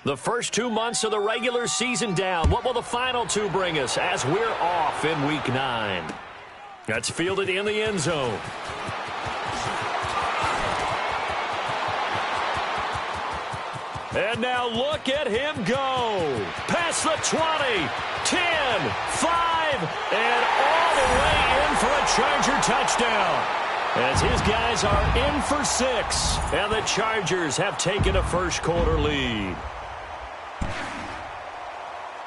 The first 2 months of the regular season down. What will the final two bring us as we're off in Week 9? That's fielded in the end zone. And now look at him go. Past the 20, 10, 5, and all the way in for a Charger touchdown. As his guys are in for 6, and the Chargers have taken a first quarter lead.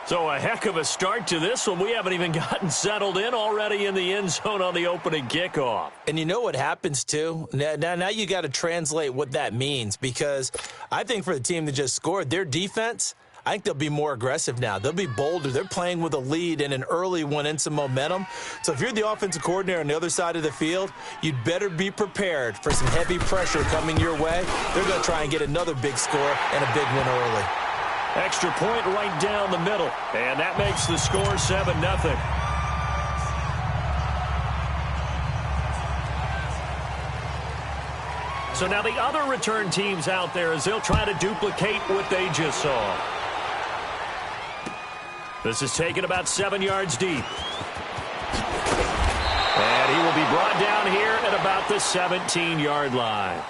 So a heck of a start to this one. We haven't even gotten settled in, already in the end zone on the opening kickoff. And you know what happens, too? Now you got to translate what that means, because I think for the team that just scored, their defense, I think they'll be more aggressive now. They'll be bolder. They're playing with a lead and an early one and some momentum. So if you're the offensive coordinator on the other side of the field, you'd better be prepared for some heavy pressure coming your way. They're going to try and get another big score and a big win early. Extra point right down the middle, and that makes the score 7-0. So now the other return teams out there as they'll try to duplicate what they just saw. This is taken about 7 yards deep. And he will be brought down here at about the 17-yard line.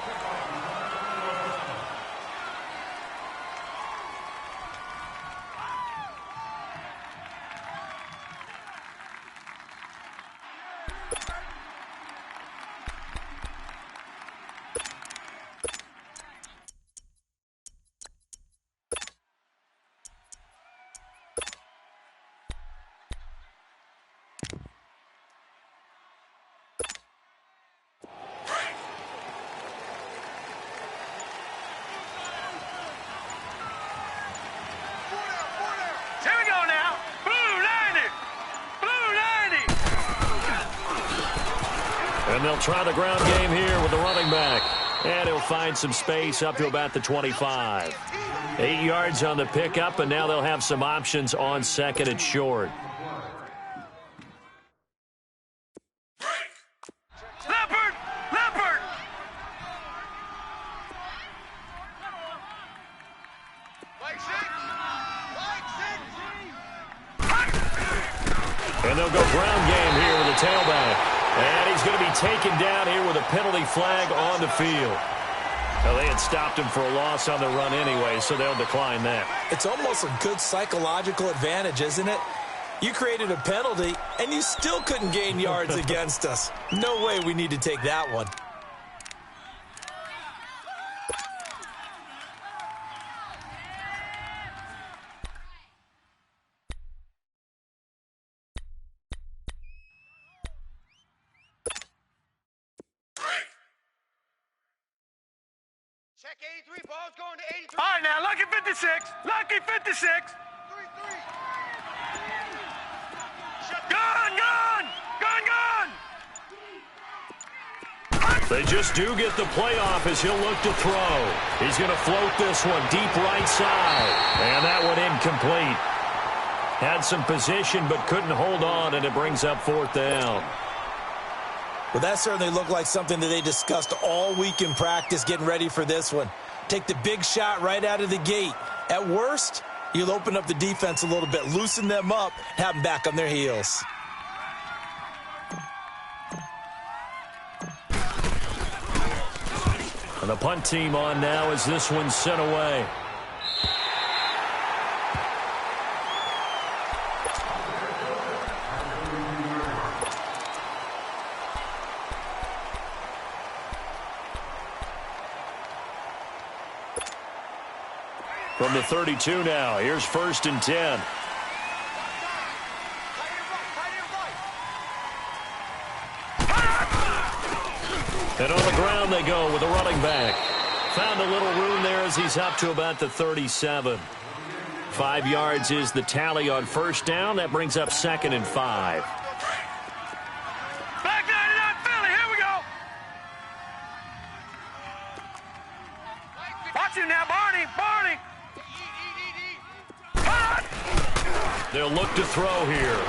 And they'll try the ground game here with the running back. And he'll find some space up to about the 25. 8 yards on the pickup, and now they'll have some options on second and short. And they'll go ground game here with the tailback. And he's going to be taken down here with a penalty flag on the field. Well, they had stopped him for a loss on the run anyway, so they'll decline that. It's almost a good psychological advantage, isn't it? You created a penalty, and you still couldn't gain yards against us. No way we need to take that one. Check 83, ball's going to 83. All right, now, lucky 56. Lucky 56. 3-3. Gun, gun! Gun, gun! They just do get the playoff as he'll look to throw. He's going to float this one deep right side. And that one incomplete. Had some position but couldn't hold on, and it brings up 4th down. Well, that certainly looked like something that they discussed all week in practice getting ready for this one. Take the big shot right out of the gate. At worst, you'll open up the defense a little bit, loosen them up, have them back on their heels. And the punt team on now as this one's sent away. From the 32 now, here's 1st and 10. And on the ground they go with the running back. Found a little room there as he's up to about the 37. 5 yards is the tally on 1st down. That brings up 2nd and 5. Back 99, Philly, here we go. Watch him now, Barney, Barney. They'll look to throw here.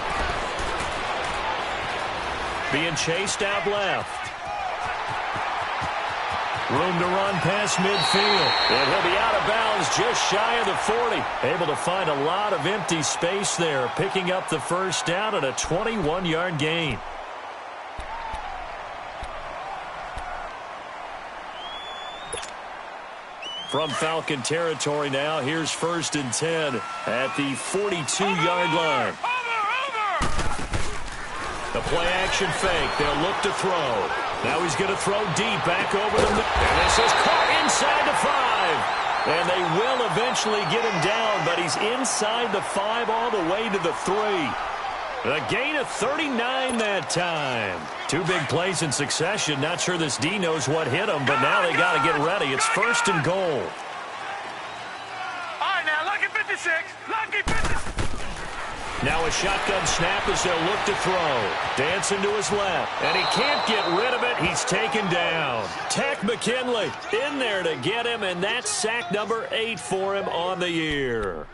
Being chased out left. Room to run past midfield. And he'll be out of bounds just shy of the 40. Able to find a lot of empty space there, picking up the first down and a 21-yard gain. From Falcon territory now, here's 1st and 10 at the 42-yard line. The play-action fake. They'll look to throw. Now he's going to throw deep back over the middle. And this is caught inside the 5. And they will eventually get him down, but he's inside the 5 all the way to the 3. A gain of 39 that time. 2 big plays in succession. Not sure this D knows what hit him, but now they got to get ready. It's 1st and goal. All right, now, lucky 56. Lucky 56. Now a shotgun snap as they'll look to throw. Dancing to his left. And he can't get rid of it. He's taken down. Tech McKinley in there to get him, and that's sack number 8 for him on the year.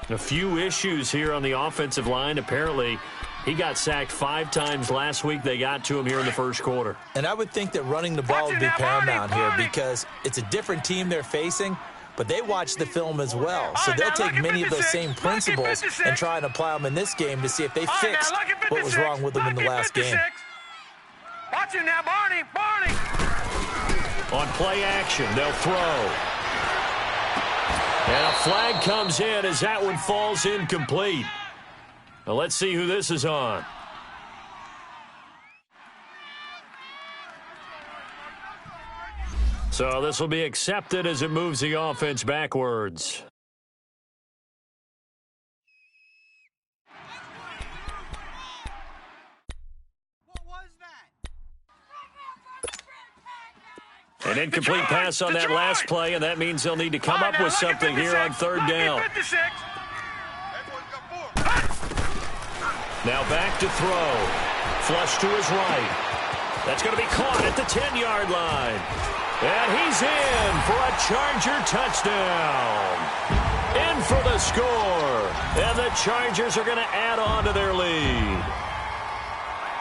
A few issues here on the offensive line. Apparently, he got sacked 5 times last week. They got to him here in the first quarter. And I would think that running the ball would be paramount here because it's a different team they're facing, but they watch the film as well. So they'll take many of those same principles and try and apply them in this game to see if they fixed what was wrong with them in the last game. Watch it now, Barney. Barney. On play action, they'll throw. And a flag comes in as that one falls incomplete. Now let's see who this is on. So this will be accepted as it moves the offense backwards. What was that? An incomplete pass on that last play, and that means they'll need to come up with something here on 3rd down. Now back to throw. Flush to his right. That's going to be caught at the 10-yard line. And he's in for a Charger touchdown. In for the score. And the Chargers are going to add on to their lead.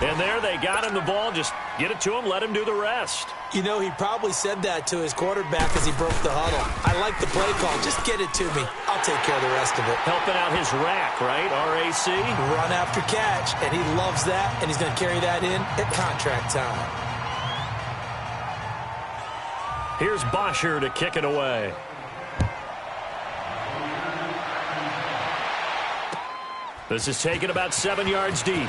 And there they got him the ball. Just get it to him, let him do the rest. You know, he probably said that to his quarterback as he broke the huddle. I like the play call. Just get it to me. I'll take care of the rest of it. Helping out his rack, right? RAC. Run after catch, and he loves that, and he's going to carry that in at contract time. Here's Bosher to kick it away. This is taken about 7 yards deep.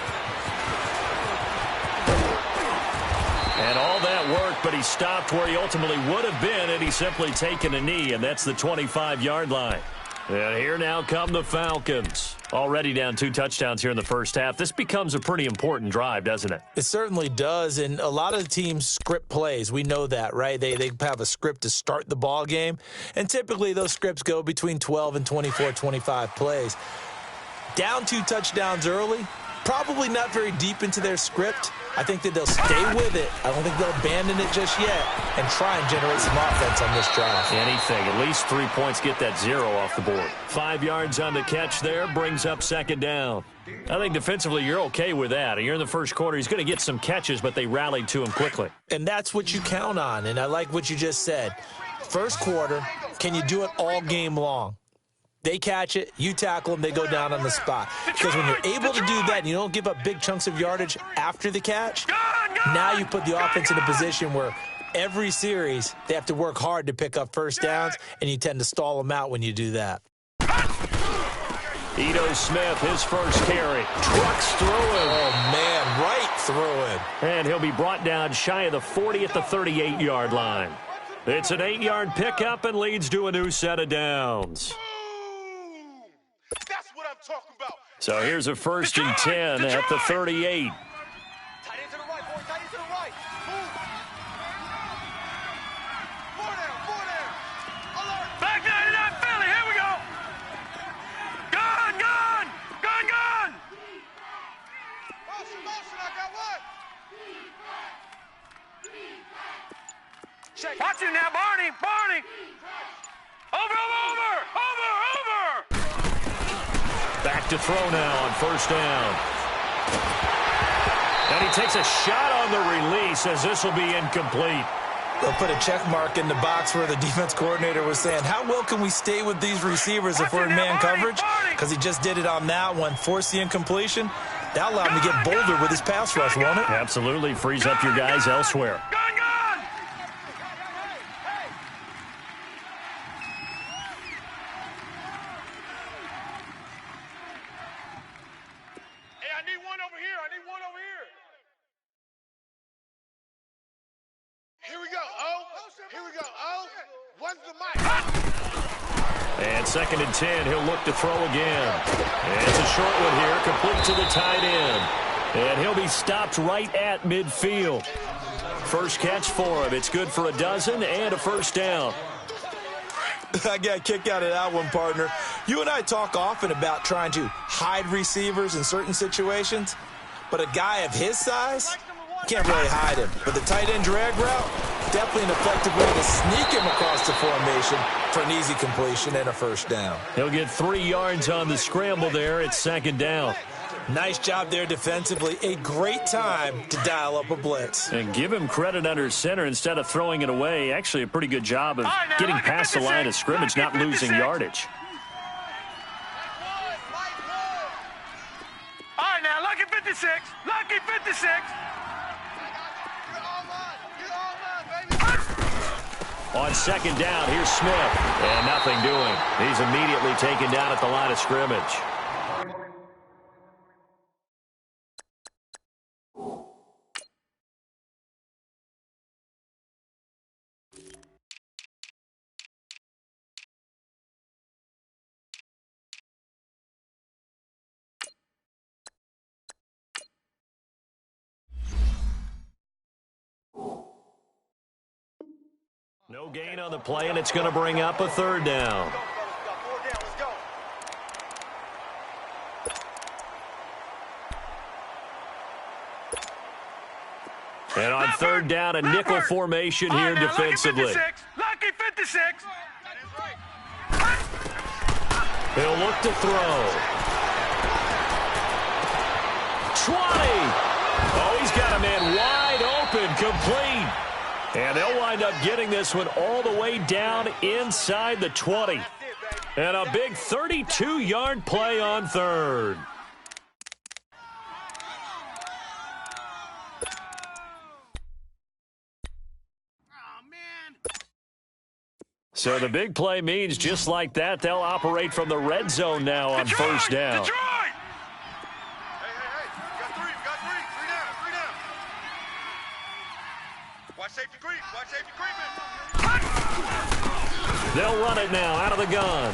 And all that work, but he stopped where he ultimately would have been had he simply taken a knee, and that's the 25-yard line. And here now come the Falcons. Already down 2 touchdowns here in the first half. This becomes a pretty important drive, doesn't it? It certainly does, and a lot of the teams script plays. We know that, right? They have a script to start the ball game, and typically those scripts go between 12 and 24, 25 plays. Down 2 touchdowns early, probably not very deep into their script. I think that they'll stay with it. I don't think they'll abandon it just yet and try and generate some offense on this drive. Anything. At least 3 points, get that 0 off the board. 5 yards on the catch there, brings up 2nd down. I think defensively you're okay with that. You're in the first quarter. He's going to get some catches, but they rallied to him quickly. And that's what you count on, and I like what you just said. First quarter, can you do it all game long? They catch it, you tackle them, they go down on the spot. Because when you're able to do that and you don't give up big chunks of yardage after the catch, now you put the offense in a position where every series they have to work hard to pick up first downs, and you tend to stall them out when you do that. Ito Smith, his first carry. Trucks through him. Oh, man, right through him. And he'll be brought down shy of the 40 at the 38-yard line. It's an 8-yard pickup and leads to a new set of downs. That's what I'm talking about. So here's a 1st and 10 at the 38. Tight end to the right, boy. Tight end to the right. Move. 4 down. 4 down. Alert. Back 99 Philly. Here we go. Gun, gun. Gun, gun. Motion, motion. I got one. Check. Watch it now, Barney. Barney. Over, over, over. Over, over. Back to throw now on 1st down. And he takes a shot on the release as this will be incomplete. They'll put a check mark in the box where the defense coordinator was saying, how well can we stay with these receivers if we're in man coverage? Because he just did it on that one, forced the incompletion. That'll allow him to get bolder with his pass rush, won't it? Absolutely. Frees up your guys elsewhere. And 2nd and 10, he'll look to throw again. And it's a short one here, complete to the tight end. And he'll be stopped right at midfield. First catch for him. It's good for a dozen and a first down. I got a kick out of that one, partner. You and I talk often about trying to hide receivers in certain situations, but a guy of his size, can't really hide him. But the tight end drag route, definitely an effective way to sneak him across the formation for an easy completion and a first down. He'll get 3 yards on the scramble there. It's 2nd down. Nice job there defensively. A great time to dial up a blitz. And give him credit under center instead of throwing it away. Actually, a pretty good job of getting past the line of scrimmage, not losing yardage. All right, now, lucky 56. Lucky 56. On 2nd down, here's Smith. And nothing doing. He's immediately taken down at the line of scrimmage. No gain on the play, and it's going to bring up a 3rd down. And on 3rd down, a nickel formation here defensively. Lucky 56. He'll look to throw. 20. Oh, he's got a man wide open, complete. And they'll wind up getting this one all the way down inside the 20. And a big 32-yard play on 3rd. So the big play means just like that, they'll operate from the red zone now on first down. Detroit! They'll run it now out of the gun.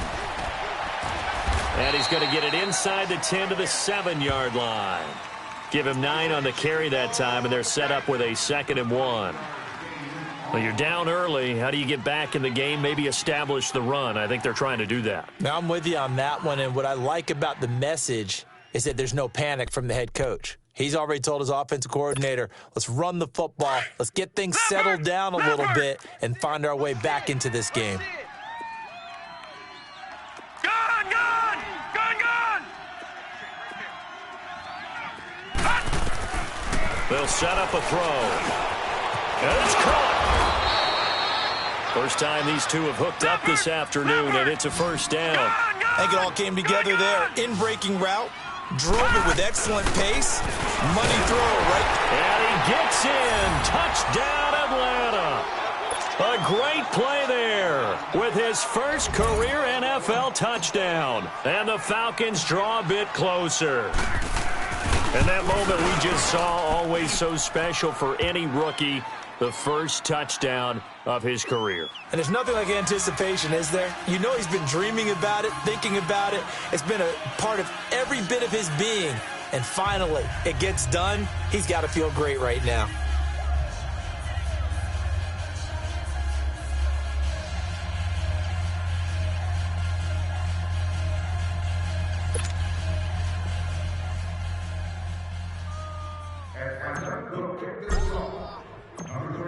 And he's going to get it inside the 10 to the 7-yard line. Give him 9 on the carry that time, and they're set up with a 2nd and 1. Well, you're down early. How do you get back in the game, maybe establish the run? I think they're trying to do that. Now, I'm with you on that one, and what I like about the message is that there's no panic from the head coach. He's already told his offensive coordinator, let's run the football, let's get things settled down a little bit and find our way back into this game. They'll set up a throw. And it's caught. First time these two have hooked up this afternoon, and it's a first down. I think it all came together there. In-breaking route, drove it with excellent pace. Money throw, right? And he gets in. Touchdown, Atlanta. A great play there with his first career NFL touchdown. And the Falcons draw a bit closer. And that moment we just saw, always so special for any rookie, the first touchdown of his career. And there's nothing like anticipation, is there? You know he's been dreaming about it, thinking about it. It's been a part of every bit of his being. And finally, it gets done. He's got to feel great right now.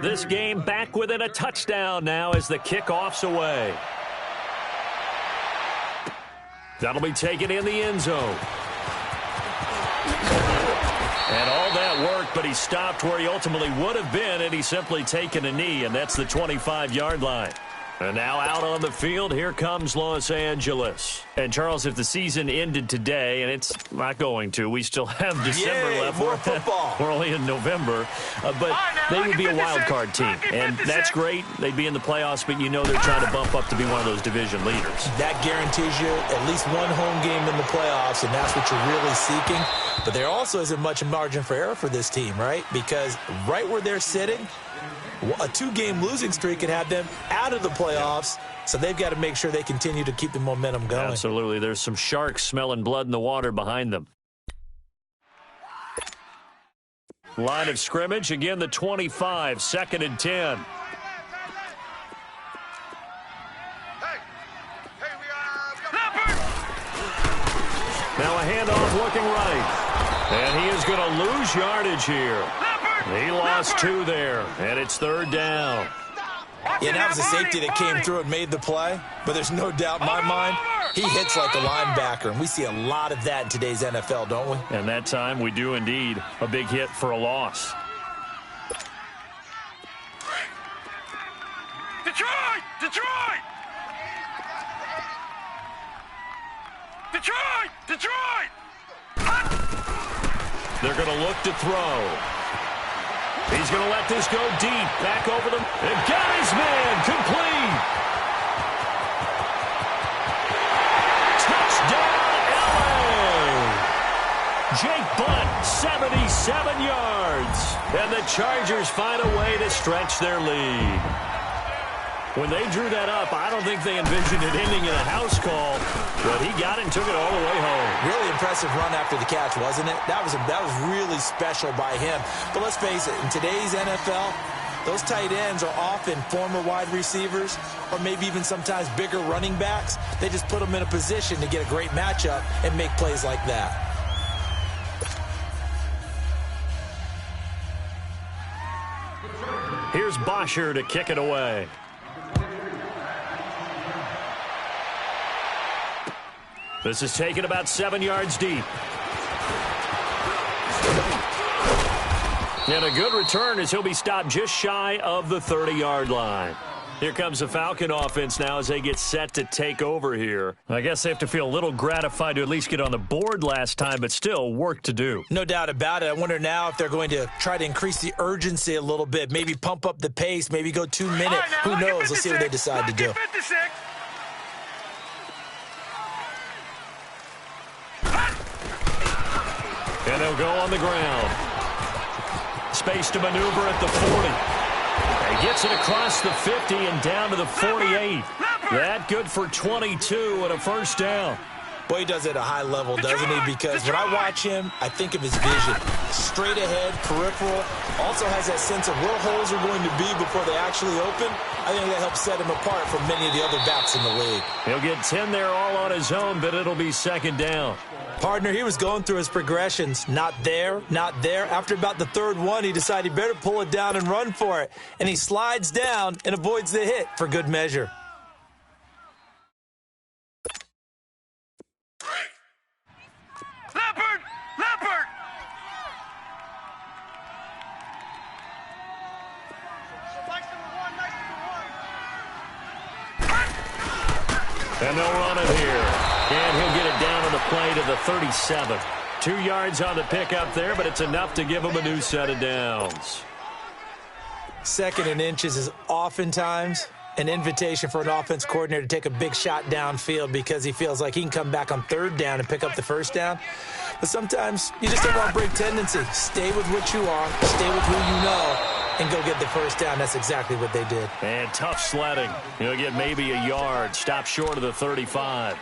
This game back within a touchdown now as the kickoff's away. That'll be taken in the end zone. And all that work, but he stopped where he ultimately would have been, and he's simply taken a knee, and that's the 25-yard line. And now out on the field, here comes Los Angeles. And, Charles, if the season ended today, and it's not going to, we still have December left. More football. We're only in November. But they would be a wild card team. And that's great. They'd be in the playoffs, but you know they're trying to bump up to be one of those division leaders. That guarantees you at least one home game in the playoffs, and that's what you're really seeking. But there also isn't much margin for error for this team, right? Because right where they're sitting, a 2-game losing streak could have them out of the playoffs, so they've got to make sure they continue to keep the momentum going. Absolutely. There's some sharks smelling blood in the water behind them. Line of scrimmage, again the 25, 2nd and 10. Now a handoff looking right. And he is going to lose yardage here. He lost 2 there, and it's 3rd down. Yeah, that was a safety that came through and made the play, but there's no doubt in my mind he hits like a linebacker, and we see a lot of that in today's NFL, don't we? And that time we do indeed a big hit for a loss. Detroit! Detroit! Detroit! Detroit! They're going to look to throw. He's going to let this go deep. Back over them. And got his man. Complete. Touchdown, L.A. Jake Butt, 77 yards. And the Chargers find a way to stretch their lead. When they drew that up, I don't think they envisioned it ending in a house call, but he got it and took it all the way home. Really impressive run after the catch, wasn't it? That was really special by him. But let's face it, in today's NFL, those tight ends are often former wide receivers or maybe even sometimes bigger running backs. They just put them in a position to get a great matchup and make plays like that. Here's Bosher to kick it away. This is taken about 7 yards deep. And a good return as he'll be stopped just shy of the 30-yard line. Here comes the Falcon offense now as they get set to take over here. I guess they have to feel a little gratified to at least get on the board last time, but still work to do. No doubt about it. I wonder now if they're going to try to increase the urgency a little bit, maybe pump up the pace, maybe go 2 minutes. Right, Who knows? Let's see what they decide to do. 56. And they'll go on the ground. Space to maneuver at the 40. He gets it across the 50 and down to the 48. That good for 22 and a first down. Boy, he does it at a high level, doesn't he? Because when I watch him, I think of his vision. Straight ahead, peripheral. Also has that sense of where holes are going to be before they actually open. I think that helps set him apart from many of the other backs in the league. He'll get 10 there all on his own, but it'll be 2nd down. Partner, he was going through his progressions. Not there, not there. After about the 3rd one, he decided he better pull it down and run for it. And he slides down and avoids the hit for good measure. Leopard! Leopard! And they'll run it here. And he'll get it down on the play to the 37. 2 yards on the pickup there, but it's enough to give him a new set of downs. 2nd and inches is oftentimes an invitation for an offense coordinator to take a big shot downfield because he feels like he can come back on 3rd down and pick up the 1st down. But sometimes you just don't want to break tendency. Stay with what you are, stay with who you know, and go get the 1st down. That's exactly what they did. And tough sledding. He'll get maybe a yard. Stop short of the 35.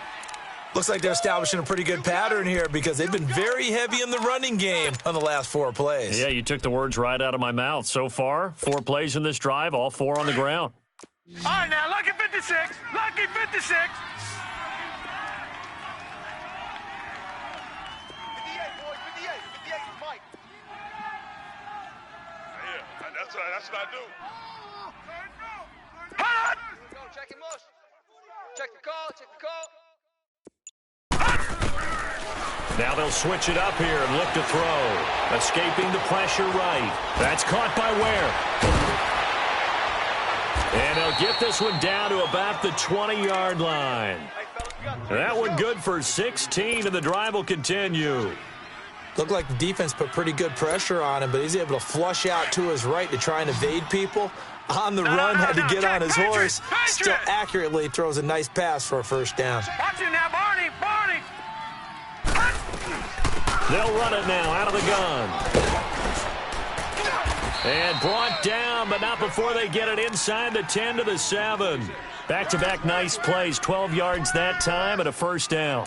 Looks like they're establishing a pretty good pattern here because they've been very heavy in the running game on the last 4 plays. Yeah, you took the words right out of my mouth. So far, 4 plays in this drive, all 4 on the ground. All right, now, lucky 56. Lucky 56. 58, boys, 58. 58 is Mike. Yeah, that's what I do. Hot! Go, check him, Mush. Check the call, check the call. Now they'll switch it up here and look to throw. Escaping the pressure right. That's caught by Ware. And they'll get this one down to about the 20-yard line. That one good for 16, and the drive will continue. Looked like the defense put pretty good pressure on him, but he's able to flush out to his right to try and evade people. On the run, had to get on his horse. Still accurately throws a nice pass for a first down. Watch him now, Barney. Barney. They'll run it now out of the gun. And brought down, but not before they get it inside the 10 to the 7. Back-to-back nice plays, 12 yards that time and a first down.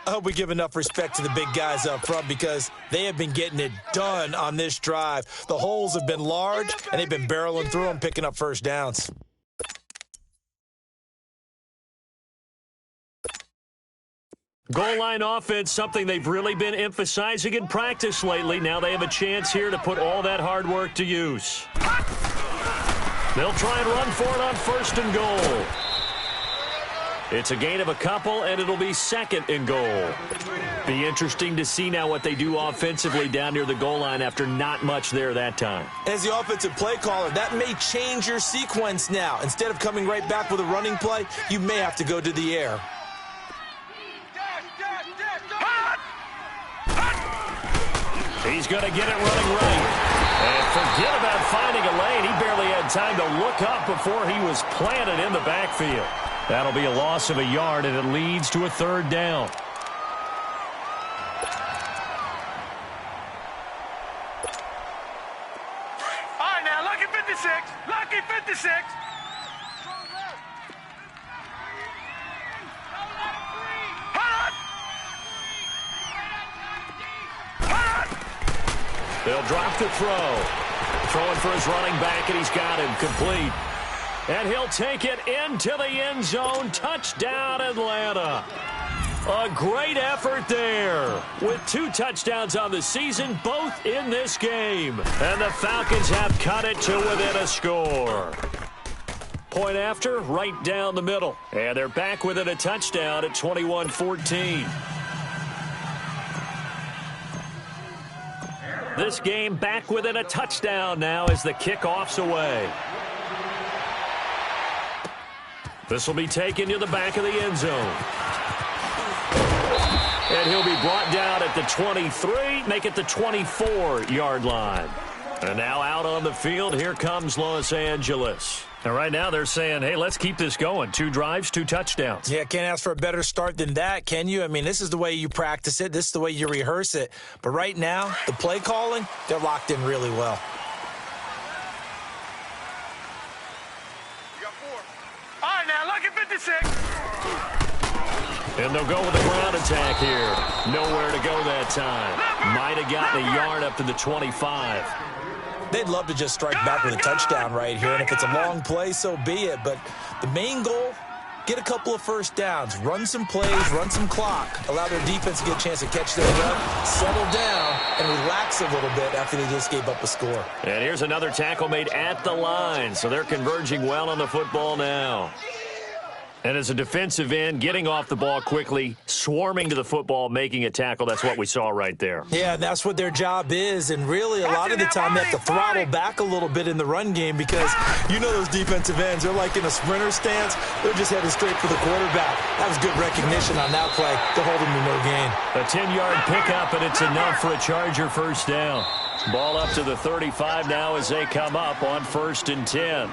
I hope we give enough respect to the big guys up front because they have been getting it done on this drive. The holes have been large, and they've been barreling through them, picking up first downs. Goal line offense, something they've really been emphasizing in practice lately. Now they have a chance here to put all that hard work to use. They'll try and run for it on first and goal. It's a gain of a couple, and it'll be second and goal. Be interesting to see now what they do offensively down near the goal line after not much there that time. As the offensive play caller, that may change your sequence now. Instead of coming right back with a running play, you may have to go to the air. He's going to get it running right. And forget about finding a lane. He barely had time to look up before he was planted in the backfield. That'll be a loss of a yard, and it leads to a third down. All right, now, lucky 56. Lucky 56. They'll drop the throw. Throwing for his running back, and he's got him complete. And he'll take it into the end zone. Touchdown, Atlanta. A great effort there. With 2 touchdowns on the season, both in this game. And the Falcons have cut it to within a score. Point after, right down the middle. And they're back within a touchdown at 21-14. This game back within a touchdown now as the kickoff's away. This will be taken to the back of the end zone. And he'll be brought down at the 23, make it the 24-yard line. And now out on the field, here comes Los Angeles. And right now they're saying, hey, let's keep this going. 2 drives, 2 touchdowns. Yeah, can't ask for a better start than that, can you? I mean, this is the way you practice it. This is the way you rehearse it. But right now, the play calling, they're locked in really well. You got 4. All right, now, lucky 56. And they'll go with a ground attack here. Nowhere to go that time. Might have gotten a yard up to the 25. They'd love to just strike back with a touchdown right here, and if it's a long play, so be it. But the main goal, get a couple of first downs, run some plays, run some clock, allow their defense to get a chance to catch their breath, settle down, and relax a little bit after they just gave up a score. And here's another tackle made at the line, so they're converging well on the football now. And as a defensive end, getting off the ball quickly, swarming to the football, making a tackle, that's what we saw right there. Yeah, that's what their job is, and really a lot of the time they have to throttle back a little bit in the run game because you know those defensive ends, they're like in a sprinter stance, they're just headed straight for the quarterback. That was good recognition on that play to hold him to no gain. A 10-yard pickup, and it's enough for a Charger first down. Ball up to the 35 now as they come up on 1st and 10.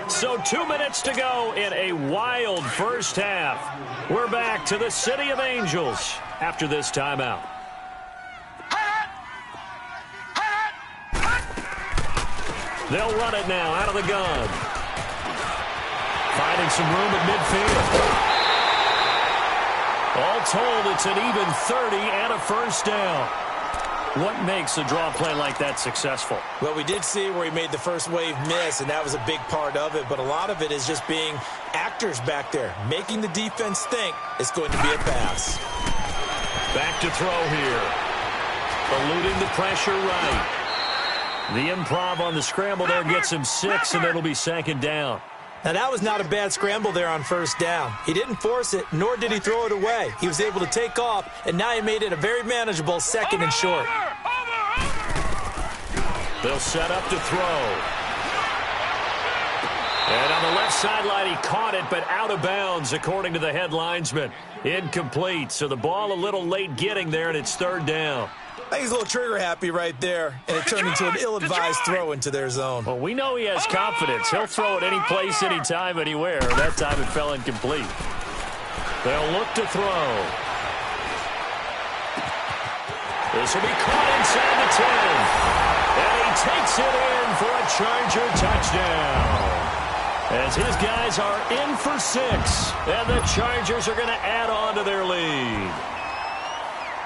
So 2 minutes to go in a wild first half. We're back to the City of Angels after this timeout. They'll run it now out of the gun. Finding some room at midfield. All told, it's an even 30 and a first down. What makes a draw play like that successful? Well, we did see where he made the first wave miss, and that was a big part of it. But a lot of it is just being actors back there, making the defense think it's going to be a pass. Back to throw here. Eluding the pressure right. The improv on the scramble there gets him 6, and it'll be 2nd down. Now, that was not a bad scramble there on first down. He didn't force it, nor did he throw it away. He was able to take off, and now he made it a very manageable second and short. They'll set up to throw. And on the left sideline, he caught it, but out of bounds, according to the head linesman. Incomplete, so the ball a little late getting there, and it's third down. I think he's a little trigger happy right there, and it turned into an ill-advised throw into their zone. Well, we know he has confidence. He'll throw it any place, anytime, anywhere. That time it fell incomplete. They'll look to throw. This will be caught inside the 10. And he takes it in for a Charger touchdown. As his guys are in for 6. And the Chargers are going to add on to their lead.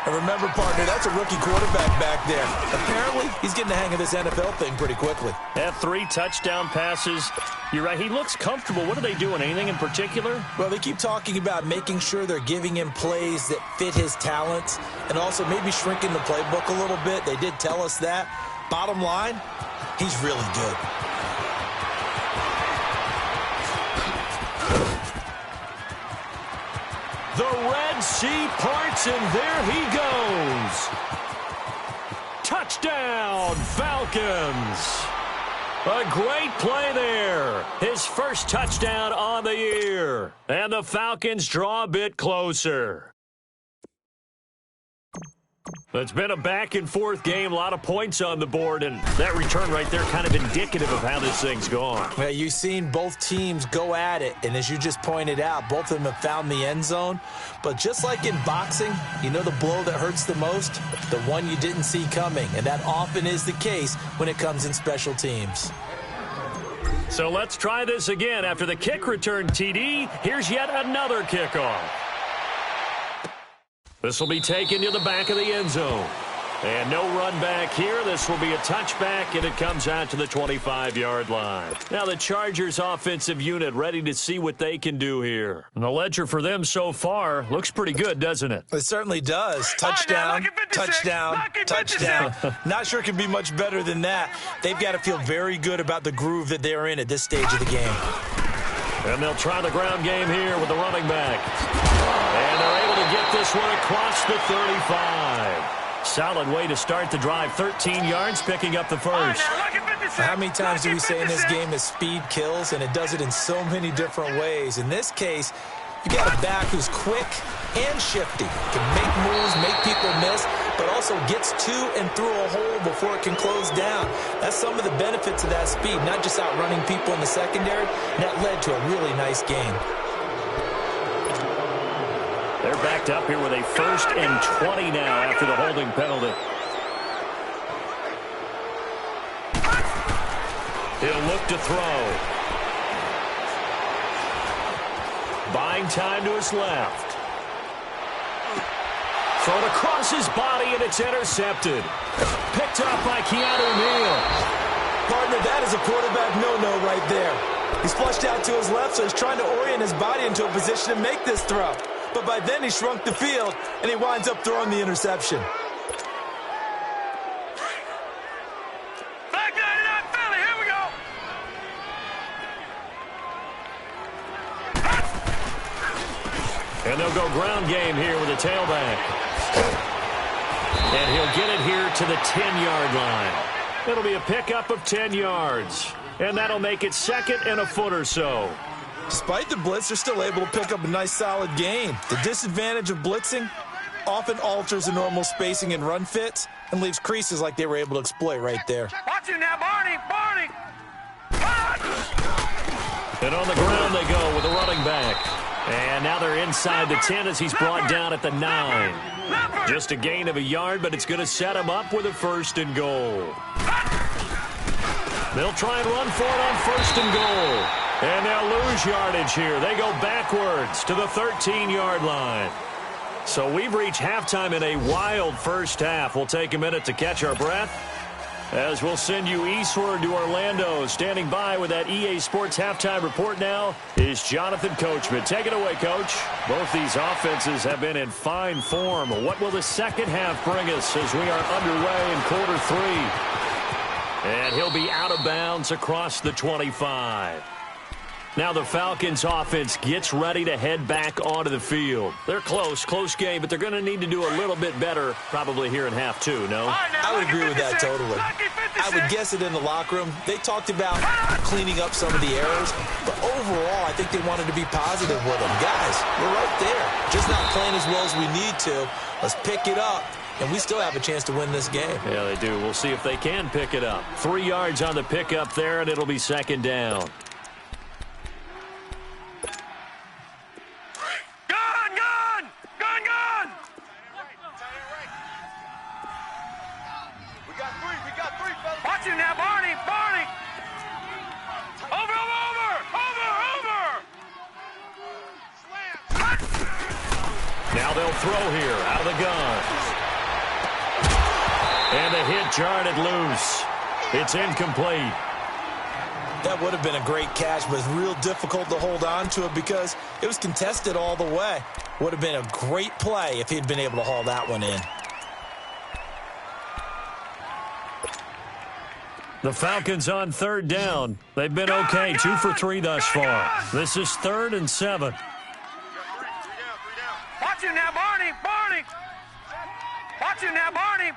And remember, partner, that's a rookie quarterback back there. Apparently, he's getting the hang of this NFL thing pretty quickly. Had 3 touchdown passes. You're right, he looks comfortable. What are they doing? Anything in particular? Well, they keep talking about making sure they're giving him plays that fit his talents and also maybe shrinking the playbook a little bit. They did tell us that. Bottom line, he's really good. The Red Sea parts, and there he goes. Touchdown, Falcons. A great play there. His first touchdown on the year. And the Falcons draw a bit closer. It's been a back-and-forth game, a lot of points on the board, and that return right there kind of indicative of how this thing's gone. Well, you've seen both teams go at it, and as you just pointed out, both of them have found the end zone. But just like in boxing, you know the blow that hurts the most? The one you didn't see coming, and that often is the case when it comes in special teams. So let's try this again. After the kick return, TD, here's yet another kickoff. This will be taken to the back of the end zone. And no run back here. This will be a touchback, and it comes out to the 25-yard line. Now the Chargers offensive unit ready to see what they can do here. And the ledger for them so far looks pretty good, doesn't it? It certainly does. Touchdown, touchdown, touchdown. Not sure it can be much better than that. They've got to feel very good about the groove that they're in at this stage of the game. And they'll try the ground game here with the running back. And they're able to get this one across the 35. Solid way to start the drive. 13 yards, picking up the first. How many times do we say in this game that speed kills, and it does it in so many different ways? In this case, you got a back who's quick and shifty, can make moves, make people miss, but also gets to and through a hole before it can close down. That's some of the benefits of that speed, not just outrunning people in the secondary, and that led to a really nice game. They're backed up here with a 1st and 20 now after the holding penalty. He'll look to throw. Buying time to his left. Thrown across his body, and it's intercepted. Picked up by Keanu Neal. Partner, that is a quarterback no-no right there. He's flushed out to his left, so he's trying to orient his body into a position to make this throw. But by then he shrunk the field, and he winds up throwing the interception. Back 99 Philly, here we go. And they'll go ground game here with a tailback. And he'll get it here to the 10-yard line. It'll be a pickup of 10 yards. And that'll make it 2nd and a foot or so. Despite the blitz, they're still able to pick up a nice, solid gain. The disadvantage of blitzing often alters the normal spacing and run fits and leaves creases like they were able to exploit right there. Watch you now, Barney. Barney. And on the ground they go with the running back. And now they're inside the 10 as he's brought down at the 9. Just a gain of a yard, but it's going to set him up with a 1st and goal. They'll try and run for it on 1st and goal. And they'll lose yardage here. They go backwards to the 13-yard line. So we've reached halftime in a wild first half. We'll take a minute to catch our breath as we'll send you eastward to Orlando. Standing by with that EA Sports halftime report now is Jonathan Coachman. Take it away, Coach. Both these offenses have been in fine form. What will the second half bring us as we are underway in quarter 3? And he'll be out of bounds across the 25. Now the Falcons offense gets ready to head back onto the field. They're close game, but they're going to need to do a little bit better probably here in half two, no? I would agree with that totally. I would guess it in the locker room. They talked about cleaning up some of the errors, but overall, I think they wanted to be positive with them. Guys, we're right there. Just not playing as well as we need to. Let's pick it up, and we still have a chance to win this game. Yeah, they do. We'll see if they can pick it up. 3 yards on the pickup there, and it'll be second down. Watch him now, Barney! Over! Now they'll throw here out of the gun. And the hit jarred it loose. It's incomplete. That would have been a great catch, but it's real difficult to hold on to it because it was contested all the way. Would have been a great play if he'd been able to haul that one in. The Falcons on third down. They've been okay, 2 for 3 thus far. This is 3rd and 7. Watch him now, Barney! Watch him now, Barney!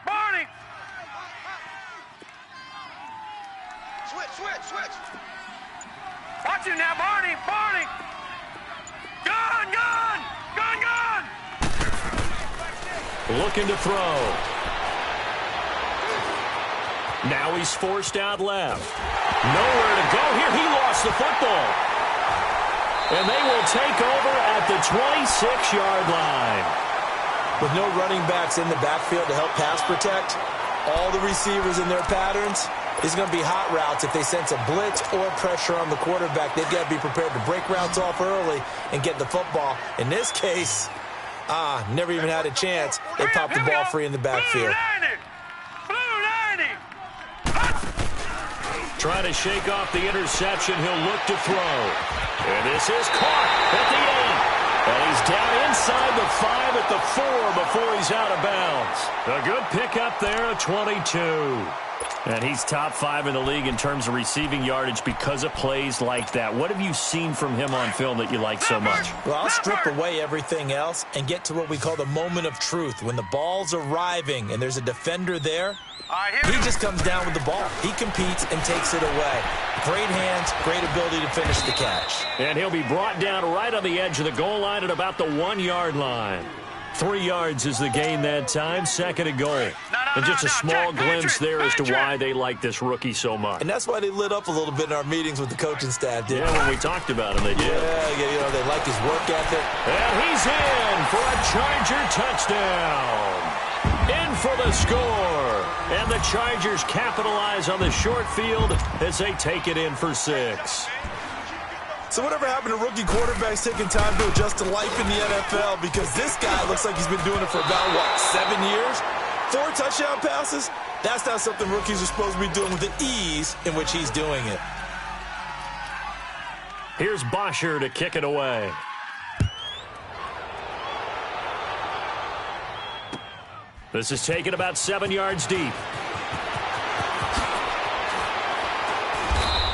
Switch! Watch him now, Barney! Gun! Looking to throw. Now he's forced out left. Nowhere to go here. He lost the football. And they will take over at the 26-yard line. With no running backs in the backfield to help pass protect, all the receivers in their patterns, it's going to be hot routes. If they sense a blitz or pressure on the quarterback, they've got to be prepared to break routes off early and get the football. In this case, never even had a chance. They popped the ball free in the backfield. Trying to shake off the interception. He'll look to throw. And this is caught at the 8. And he's down inside the 5 at the 4 before he's out of bounds. A good pickup there at 22. And he's top 5 in the league in terms of receiving yardage because of plays like that. What have you seen from him on film that you like so much? Well, I'll strip away everything else and get to what we call the moment of truth. When the ball's arriving and there's a defender there, he just comes down with the ball. He competes and takes it away. Great hands, great ability to finish the catch. And he'll be brought down right on the edge of the goal line at about the 1-yard line. 3 yards is the gain that time, 2nd and goal. And just a small glimpse there as to why they like this rookie so much. And that's why they lit up a little bit in our meetings with the coaching staff, didn't they? Yeah, when we talked about him, they did. Yeah, they like his work ethic. And he's in for a Charger touchdown. In for the score. And the Chargers capitalize on the short field as they take it in for 6. So whatever happened to rookie quarterbacks taking time to adjust to life in the NFL? Because this guy looks like he's been doing it for about, 7 years? 4 touchdown passes? That's not something rookies are supposed to be doing with the ease in which he's doing it. Here's Bosher to kick it away. This is taken about 7 yards deep.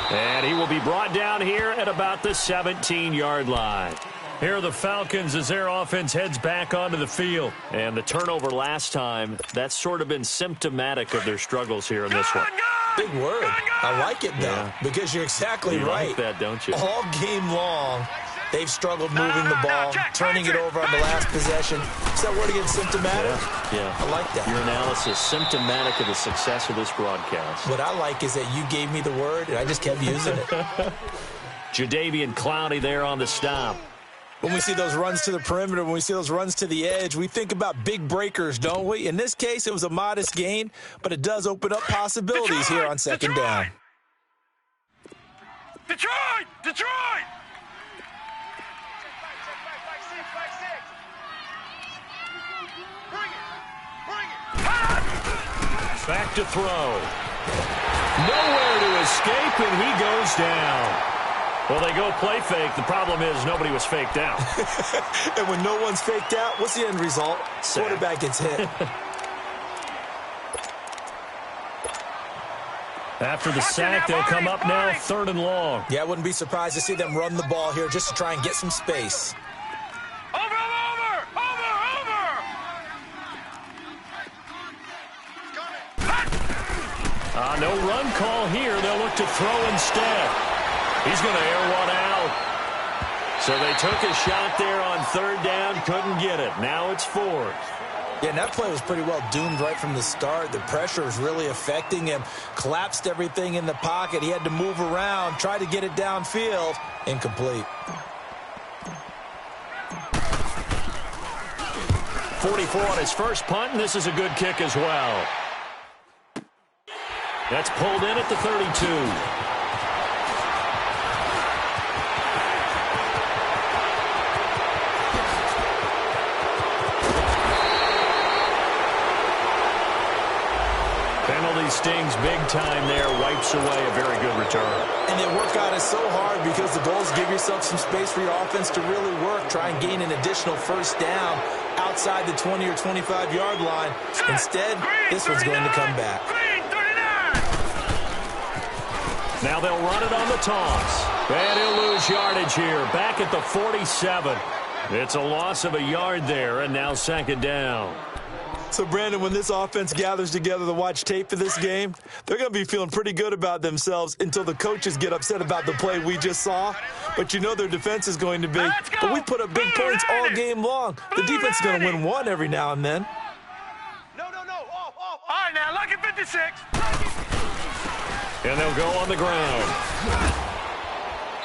And he will be brought down here at about the 17-yard line. Here are the Falcons as their offense heads back onto the field. And the turnover last time, that's sort of been symptomatic of their struggles here in this one. Big word. I like it, though, because you're exactly right. You like that, don't you? All game long, they've struggled moving the ball, turning it over on the last possession. Is that word again, symptomatic? Yeah. I like that. Your analysis, symptomatic of the success of this broadcast. What I like is that you gave me the word, and I just kept using it. Jadeveon Clowney there on the stop. When we see those runs to the perimeter, when we see those runs to the edge, we think about big breakers, don't we? In this case, it was a modest gain, but it does open up possibilities here on second down. Detroit! Back to throw. Nowhere to escape, and he goes down. Well, they go play fake. The problem is nobody was faked out. And when no one's faked out, what's the end result? Quarterback gets hit. After the sack, they'll come up now 3rd and long. Yeah, I wouldn't be surprised to see them run the ball here just to try and get some space. No run call here. They'll look to throw instead. He's going to air one out. So they took a shot there on 3rd down, couldn't get it. Now it's 4th. Yeah, and that play was pretty well doomed right from the start. The pressure was really affecting him. Collapsed everything in the pocket. He had to move around, try to get it downfield. Incomplete. 44 on his first punt, and this is a good kick as well. That's pulled in at the 32. Penalty stings big time there, wipes away a very good return. And they work on it so hard because the goal is give yourself some space for your offense to really work. Try and gain an additional 1st down outside the 20 or 25-yard line. Instead, this one's going to come back. Now they'll run it on the toss. And he'll lose yardage here, back at the 47. It's a loss of a yard there, and now 2nd down. So, Brandon, when this offense gathers together to watch tape for this game, they're going to be feeling pretty good about themselves until the coaches get upset about the play we just saw. But you know their defense is going to be. But we put up big points all game long. The defense is going to win one every now and then. No. Off. All right, now, look at 56. And they'll go on the ground.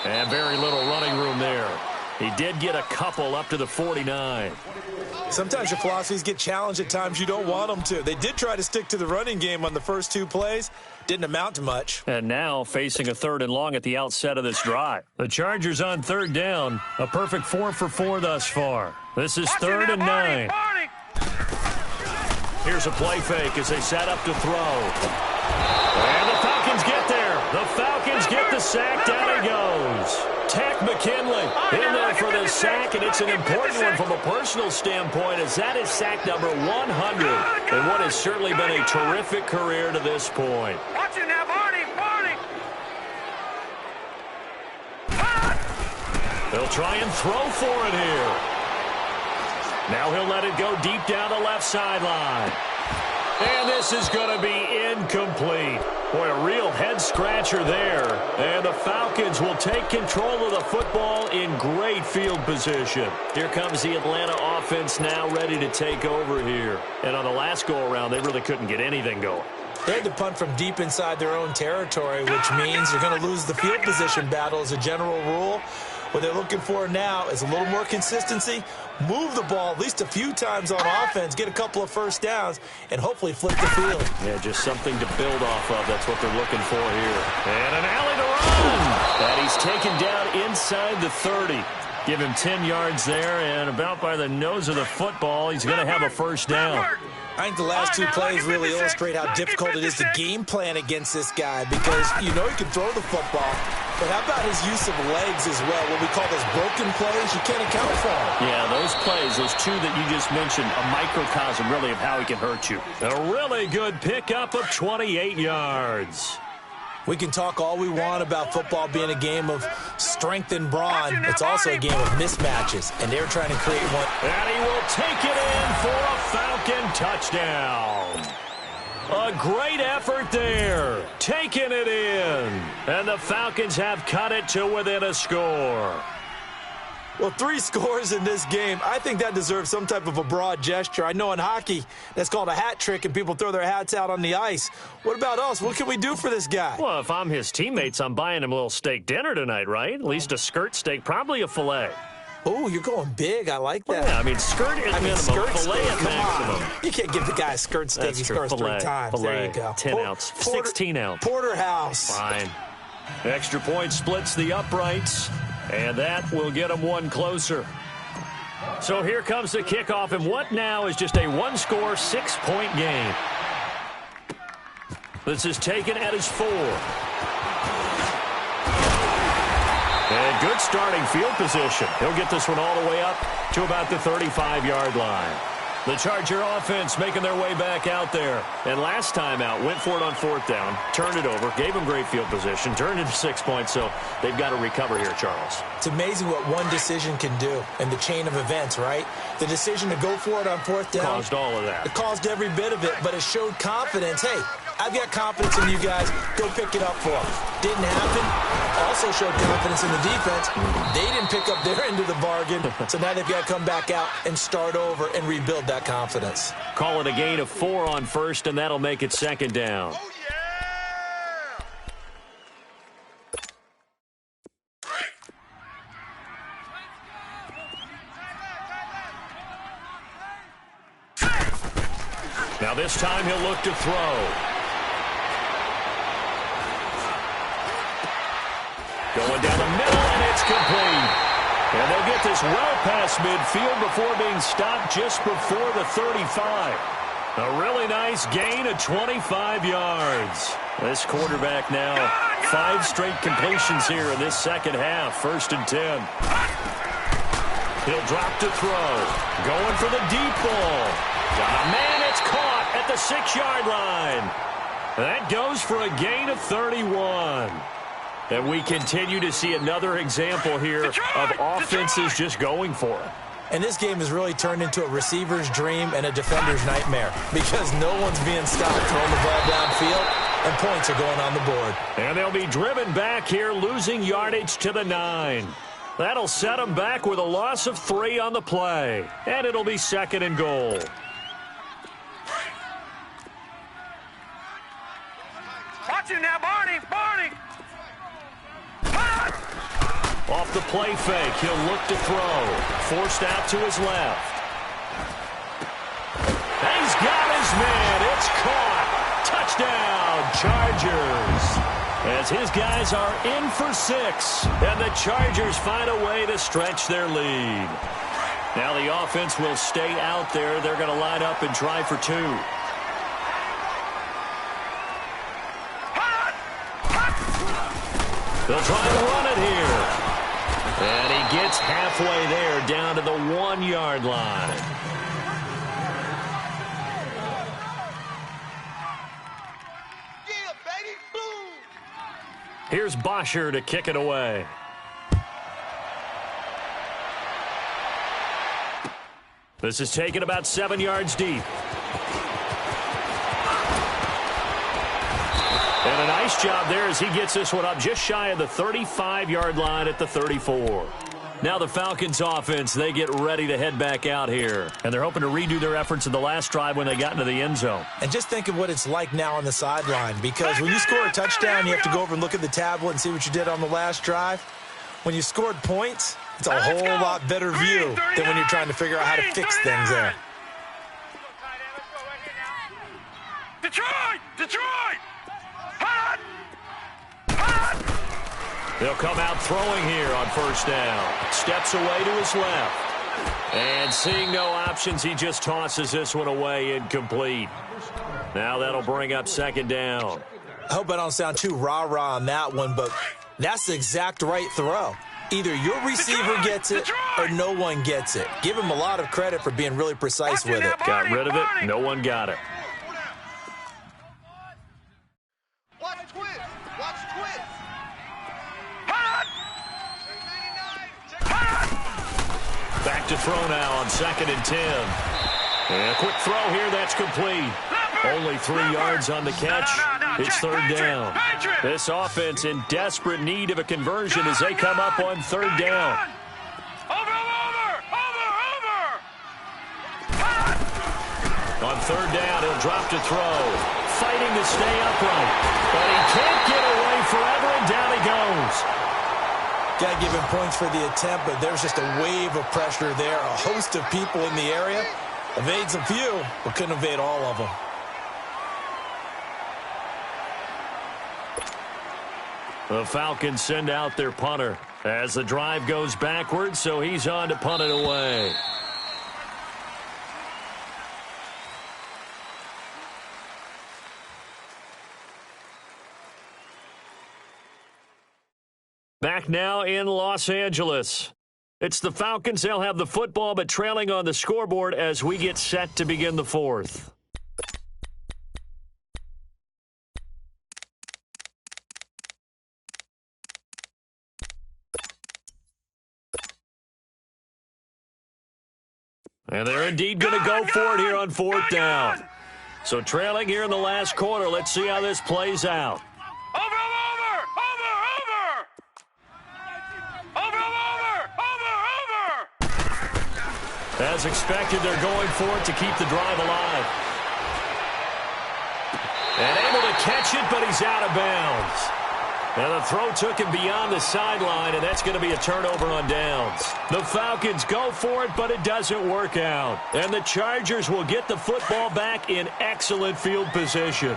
And very little running room there. He did get a couple up to the 49. Sometimes your philosophies get challenged at times you don't want them to. They did try to stick to the running game on the first 2 plays. Didn't amount to much. And now facing a 3rd and long at the outset of this drive. The Chargers on 3rd down. A perfect 4 for 4 thus far. This is 3rd and 9. Here's a play fake as they set up to throw. And the Falcons get there. The Falcons get the sack. Down he goes. Tack McKinley in there for the sack, and it's an important one from a personal standpoint, as that is sack number 100 in what has certainly been a terrific career to this point. Watch it now, Barney. They'll try and throw for it here. Now he'll let it go deep down the left sideline. And this is going to be incomplete. Boy, a real head-scratcher there. And the Falcons will take control of the football in great field position. Here comes the Atlanta offense now ready to take over here. And on the last go-around, they really couldn't get anything going. They had to punt from deep inside their own territory, which means you're going to lose the field position battle as a general rule. What they're looking for now is a little more consistency, move the ball at least a few times on offense, get a couple of 1st downs, and hopefully flip the field. Yeah, just something to build off of. That's what they're looking for here. And an alley to run. And he's taken down inside the 30. Give him 10 yards there, and about by the nose of the football, he's going to have a 1st down. I think the last 2 plays really illustrate how difficult it is to game plan against this guy because you know he can throw the football, but how about his use of legs as well? What we call those broken plays, you can't account for them. Yeah, those plays, those 2 that you just mentioned, a microcosm really of how he can hurt you. A really good pickup of 28 yards. We can talk all we want about football being a game of strength and brawn. It's also a game of mismatches, and they're trying to create one. And he will take it in for a Falcon touchdown. A great effort there, taking it in. And the Falcons have cut it to within a score. Well, 3 scores in this game. I think that deserves some type of a broad gesture. I know in hockey, that's called a hat trick, and people throw their hats out on the ice. What about us? What can we do for this guy? Well, if I'm his teammates, I'm buying him a little steak dinner tonight, right? At least a skirt steak, probably a filet. Oh, you're going big. I like that. Well, yeah, I mean, skirt at minimum, filet at maximum. You can't give the guy a skirt steak. He scores 3 times. There you go. 10 ounce, 16 ounce. Porterhouse. Fine. Extra point splits the uprights. And that will get them one closer. So here comes the kickoff, and what now is just a 1-score, 6-point game. This is taken at his 4. And good starting field position. He'll get this one all the way up to about the 35-yard line. The Charger offense making their way back out there. And last time out, went for it on 4th down, turned it over, gave them great field position, turned it to 6 points, so they've got to recover here, Charles. It's amazing what one decision can do in the chain of events, right? The decision to go for it on 4th down. Caused all of that. It caused every bit of it, but it showed confidence. Hey, I've got confidence in you guys. Go pick it up for them. Didn't happen. Also showed confidence in the defense. They didn't pick up their end of the bargain, so now they've got to come back out and start over and rebuild that confidence. Call it a gain of 4 on 1st, and that'll make it 2nd down. Oh, yeah! Now this time he'll look to throw. Going down the middle, and it's complete. And they'll get this well past midfield before being stopped just before the 35. A really nice gain of 25 yards. This quarterback now 5 straight completions here in this second half. 1st and 10. He'll drop to throw. Going for the deep ball. Got a man, it's caught at the 6-yard line. That goes for a gain of 31. And we continue to see another example here of offenses just going for it. And this game has really turned into a receiver's dream and a defender's nightmare because no one's being stopped throwing the ball downfield, and points are going on the board. And they'll be driven back here, losing yardage to the 9. That'll set them back with a loss of 3 on the play. And it'll be 2nd and goal. Watch him now, Barney! Barney! Off the play fake, he'll look to throw. Forced out to his left. And he's got his man. It's caught. Touchdown, Chargers. As his guys are in for 6. And the Chargers find a way to stretch their lead. Now the offense will stay out there. They're going to line up and try for 2. They'll try to run it here. And he gets halfway there, down to the 1-yard line. Yeah, baby, boom! Here's Bosher to kick it away. This is taken about 7 yards deep. And a nice job there as he gets this one up just shy of the 35-yard line at the 34. Now the Falcons offense, they get ready to head back out here. And they're hoping to redo their efforts in the last drive when they got into the end zone. And just think of what it's like now on the sideline, because when you score a touchdown, you have to go over and look at the tablet and see what you did on the last drive. When you scored points, it's a whole lot better view than when you're trying to figure out how to fix things there. Detroit! Detroit! They'll come out throwing here on 1st down. Steps away to his left. And seeing no options, he just tosses this one away, incomplete. Now that'll bring up 2nd down. I hope I don't sound too rah-rah on that one, but that's the exact right throw. Either your receiver gets it or no one gets it. Give him a lot of credit for being really precise with it. Got rid of it. No one got it. Watch twist! Watch twist! Back to throw now on 2nd and 10. And a quick throw here, that's complete. Only 3 yards on the catch. It's 3rd down. This offense in desperate need of a conversion as they come up on 3rd down. On 3rd down, he'll drop to throw. Fighting to stay upright. But he can't get away forever, and down he goes. Got to give him points for the attempt, but there's just a wave of pressure there. A host of people in the area. Evades a few, but couldn't evade all of them. The Falcons send out their punter as the drive goes backwards, so he's on to punt it away. Back now in Los Angeles. It's the Falcons. They'll have the football, but trailing on the scoreboard as we get set to begin the fourth. And they're indeed going to go for it here on fourth down. So trailing here in the last quarter. Let's see how this plays out. As expected, they're going for it to keep the drive alive. And able to catch it, but he's out of bounds. And the throw took him beyond the sideline, and that's going to be a turnover on downs. The Falcons go for it, but it doesn't work out. And the Chargers will get the football back in excellent field position.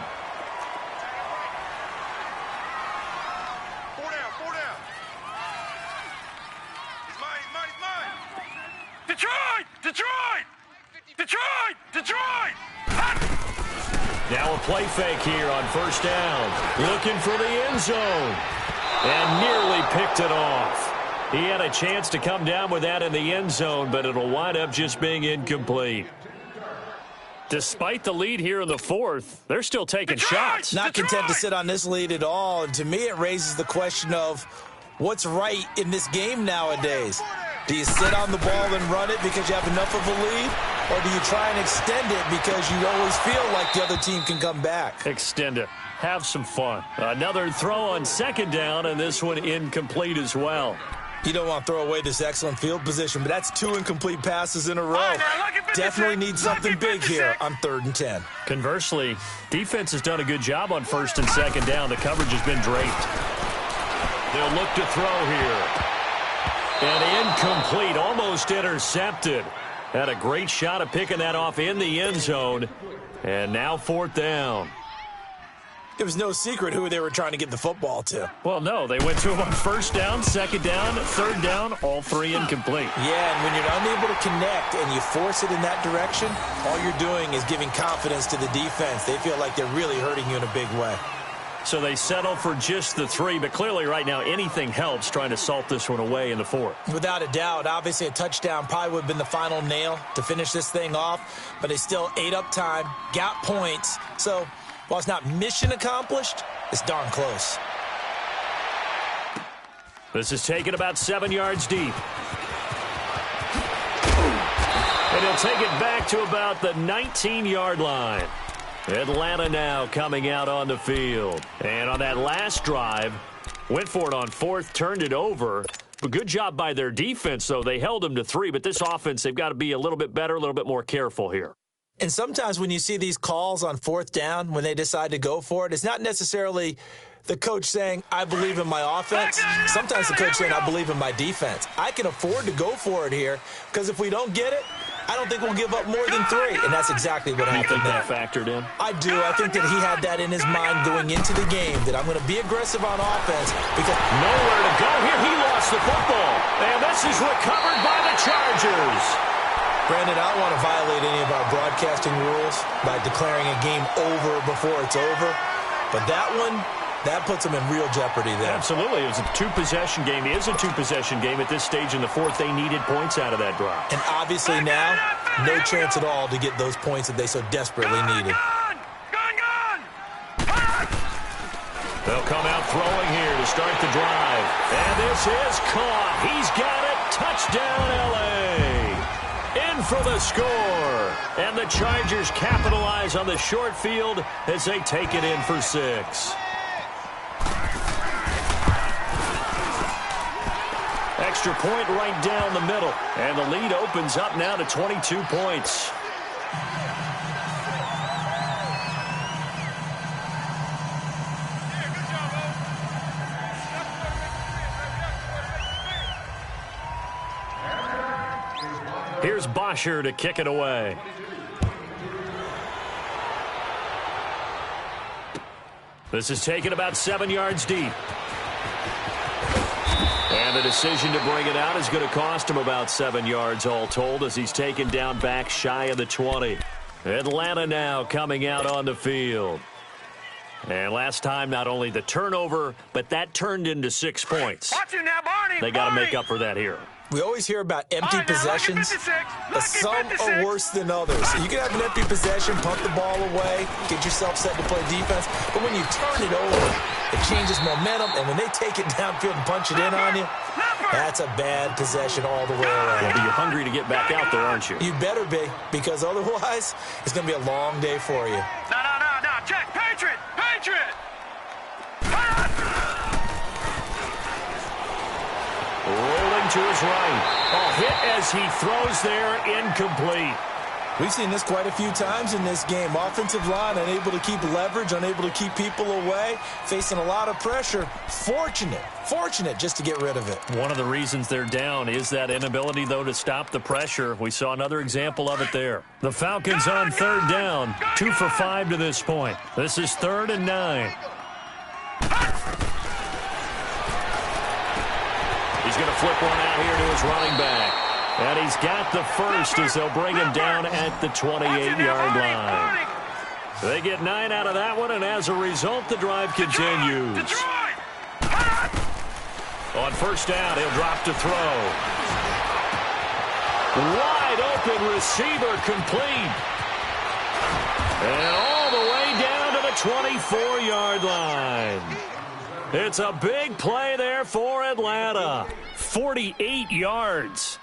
Four down. He's mine. Detroit! Now a play fake here on first down. Looking for the end zone. And nearly picked it off. He had a chance to come down with that in the end zone, but it'll wind up just being incomplete. Despite the lead here in the fourth, they're still taking shots. Not content to sit on this lead at all. And to me, it raises the question of what's right in this game nowadays. Do you sit on the ball and run it because you have enough of a lead? Or do you try and extend it because you always feel like the other team can come back? Extend it. Have some fun. Another throw on second down, and this one incomplete as well. You don't want to throw away this excellent field position, but that's 2 incomplete passes in a row. Definitely need something big here on 3rd and 10. Conversely, defense has done a good job on 1st and 2nd down. The coverage has been draped. They'll look to throw here. And incomplete, almost intercepted. Had a great shot at picking that off in the end zone. And now 4th down. It was no secret who they were trying to get the football to. Well, no, they went to him on 1st down, 2nd down, 3rd down, all 3 incomplete. Yeah, and when you're unable to connect and you force it in that direction, all you're doing is giving confidence to the defense. They feel like they're really hurting you in a big way. So they settle for just the 3, but clearly right now anything helps trying to salt this one away in the 4th. Without a doubt, obviously a touchdown probably would have been the final nail to finish this thing off, but they still ate up time, got points. So while it's not mission accomplished, it's darn close. This is taken about 7 yards deep. And he'll take it back to about the 19-yard line. Atlanta now coming out on the field. And on that last drive, went for it on 4th, turned it over. But good job by their defense, though. They held them to 3, but this offense, they've got to be a little bit better, a little bit more careful here. And sometimes when you see these calls on 4th down, when they decide to go for it, it's not necessarily the coach saying, I believe in my offense. Sometimes the coach saying, I believe in my defense. I can afford to go for it here because if we don't get it, I don't think we'll give up more than 3, and that's exactly what happened there. You think that factored in? I do. I think that he had that in his mind going into the game, that I'm going to be aggressive on offense because nowhere to go here. He lost the football, and this is recovered by the Chargers. Brandon, I don't want to violate any of our broadcasting rules by declaring a game over before it's over, but that one, that puts them in real jeopardy there. Absolutely. It was a 2-possession game. It is a 2-possession game at this stage in the 4th. They needed points out of that drive. And obviously now, no chance at all to get those points that they so desperately needed. They'll come out throwing here to start the drive. And this is caught. He's got it. Touchdown, L.A. In for the score. And the Chargers capitalize on the short field as they take it in for 6. Extra point right down the middle. And the lead opens up now to 22 points. Here's Bosher to kick it away. This is taken about 7 yards deep. And the decision to bring it out is going to cost him about 7 yards all told as he's taken down back shy of the 20. Atlanta now coming out on the field. And last time, not only the turnover, but that turned into 6 points. Watch you now, Barney. They got to make up for that here. We always hear about empty possessions. Some are worse than others. You can have an empty possession, pump the ball away, get yourself set to play defense. But when you turn it over, it changes momentum. And when they take it downfield and punch it in on you, that's a bad possession all the way around. Yeah, but you're hungry to get back out there, aren't you? You better be, because otherwise, it's going to be a long day for you. No. Check. Patriot. Rolling to his right. A hit as he throws there, incomplete. We've seen this quite a few times in this game. Offensive line unable to keep leverage, unable to keep people away, facing a lot of pressure. Fortunate just to get rid of it. One of the reasons they're down is that inability, though, to stop the pressure. We saw another example of it there. The Falcons on third down, 2 for 5 to this point. This is 3rd and 9. He's going to flip one out here to his running back. And he's got the first as they'll bring him down at the 28-yard line. They get 9 out of that one, and as a result, the drive continues. On first down, he'll drop to throw. Wide open receiver complete. And all the way down to the 24-yard line. It's a big play there for Atlanta. 48 yards.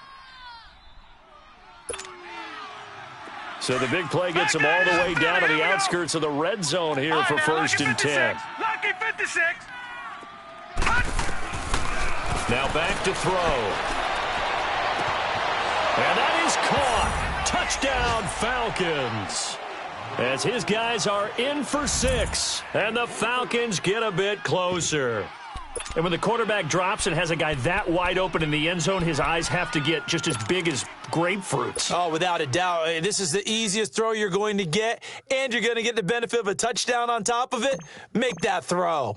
So the big play gets them all the way down to the outskirts of the red zone here for 1st and 10. Lucky 56. Now back to throw. And that is caught. Touchdown, Falcons. As his guys are in for 6, and the Falcons get a bit closer. And when the quarterback drops and has a guy that wide open in the end zone, his eyes have to get just as big as grapefruits. Oh, without a doubt. This is the easiest throw you're going to get, and you're going to get the benefit of a touchdown on top of it. Make that throw.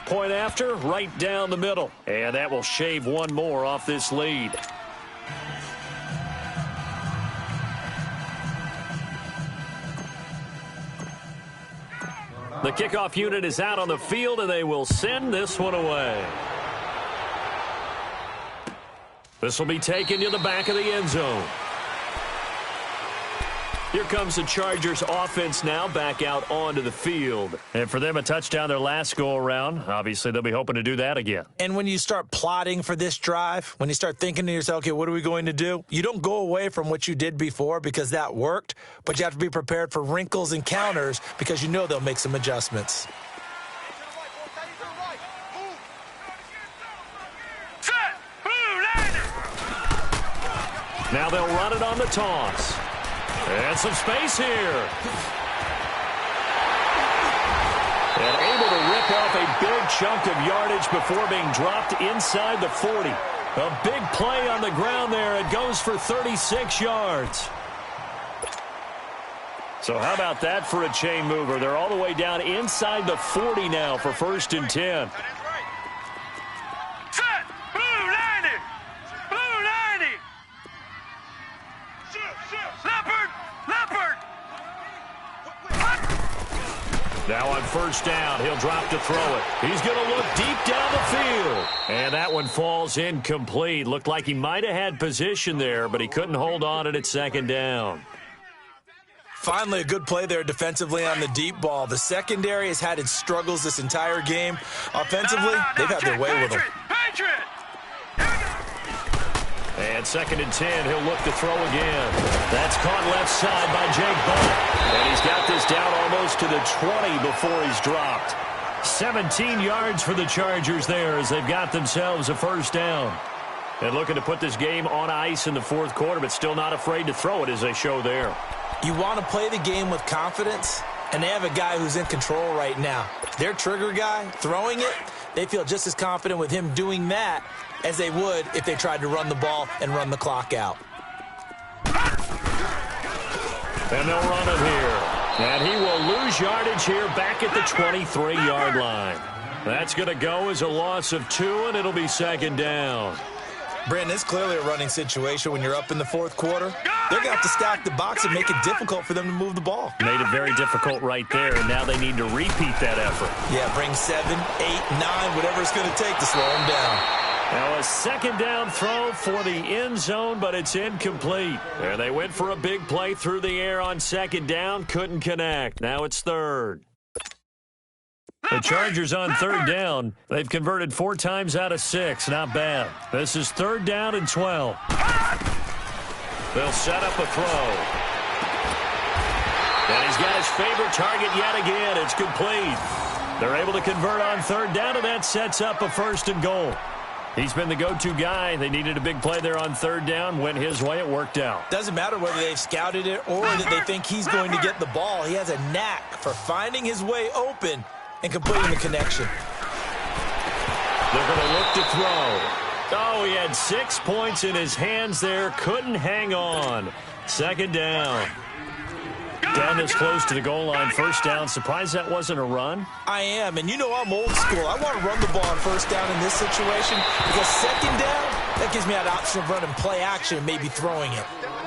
Point after, right down the middle. And that will shave one more off this lead. The kickoff unit is out on the field, and they will send this one away. This will be taken to the back of the end zone. Here comes the Chargers offense now back out onto the field. And for them, a touchdown their last go-around. Obviously, they'll be hoping to do that again. And when you start plotting for this drive, when you start thinking to yourself, okay, what are we going to do? You don't go away from what you did before because that worked, but you have to be prepared for wrinkles and counters because you know they'll make some adjustments. Now they'll run it on the toss. And some space here. And able to rip off a big chunk of yardage before being dropped inside the 40. A big play on the ground there. It goes for 36 yards. So how about that for a chain mover? They're all the way down inside the 40 now for 1st and 10. Now on first down, he'll drop to throw it. He's going to look deep down the field. And that one falls incomplete. Looked like he might have had position there, but he couldn't hold on at 2nd down. Finally, a good play there defensively on the deep ball. The secondary has had its struggles this entire game. Offensively, they've had their way with them. And 2nd and 10, he'll look to throw again. That's caught left side by Jake Butt. And he's got this down almost to the 20 before he's dropped. 17 yards for the Chargers there as they've got themselves a 1st down. And looking to put this game on ice in the 4th quarter, but still not afraid to throw it as they show there. You want to play the game with confidence, and they have a guy who's in control right now. Their trigger guy, throwing it, they feel just as confident with him doing that as they would if they tried to run the ball and run the clock out. And they'll run it here. And he will lose yardage here back at the 23-yard line. That's going to go as a loss of 2, and it'll be 2nd down. Brandon, it's clearly a running situation when you're up in the 4th quarter. they're going to have to stack the box and make it difficult for them to move the ball. Made it very difficult right there, and now they need to repeat that effort. Yeah, bring 7, 8, 9, whatever it's going to take to slow them down. Now a second down throw for the end zone, but it's incomplete. And they went for a big play through the air on second down, couldn't connect. Now it's third. The Chargers on third down. They've converted 4 times out of 6. Not bad. This is third down and 12. They'll set up a throw. And he's got his favorite target yet again. It's complete. They're able to convert on third down, and that sets up a first and goal. He's been the go-to guy. They needed a big play there on third down. Went his way. It worked out. Doesn't matter whether they've scouted it or that they think he's going to get the ball. He has a knack for finding his way open and completing the connection. They're going to look to throw. Oh, he had 6 points in his hands there. Couldn't hang on. Second down. Down this close to the goal line. First down. Surprised that wasn't a run? I am, and you know I'm old school. I want to run the ball on first down in this situation because second down, that gives me that option of running play action and maybe throwing it.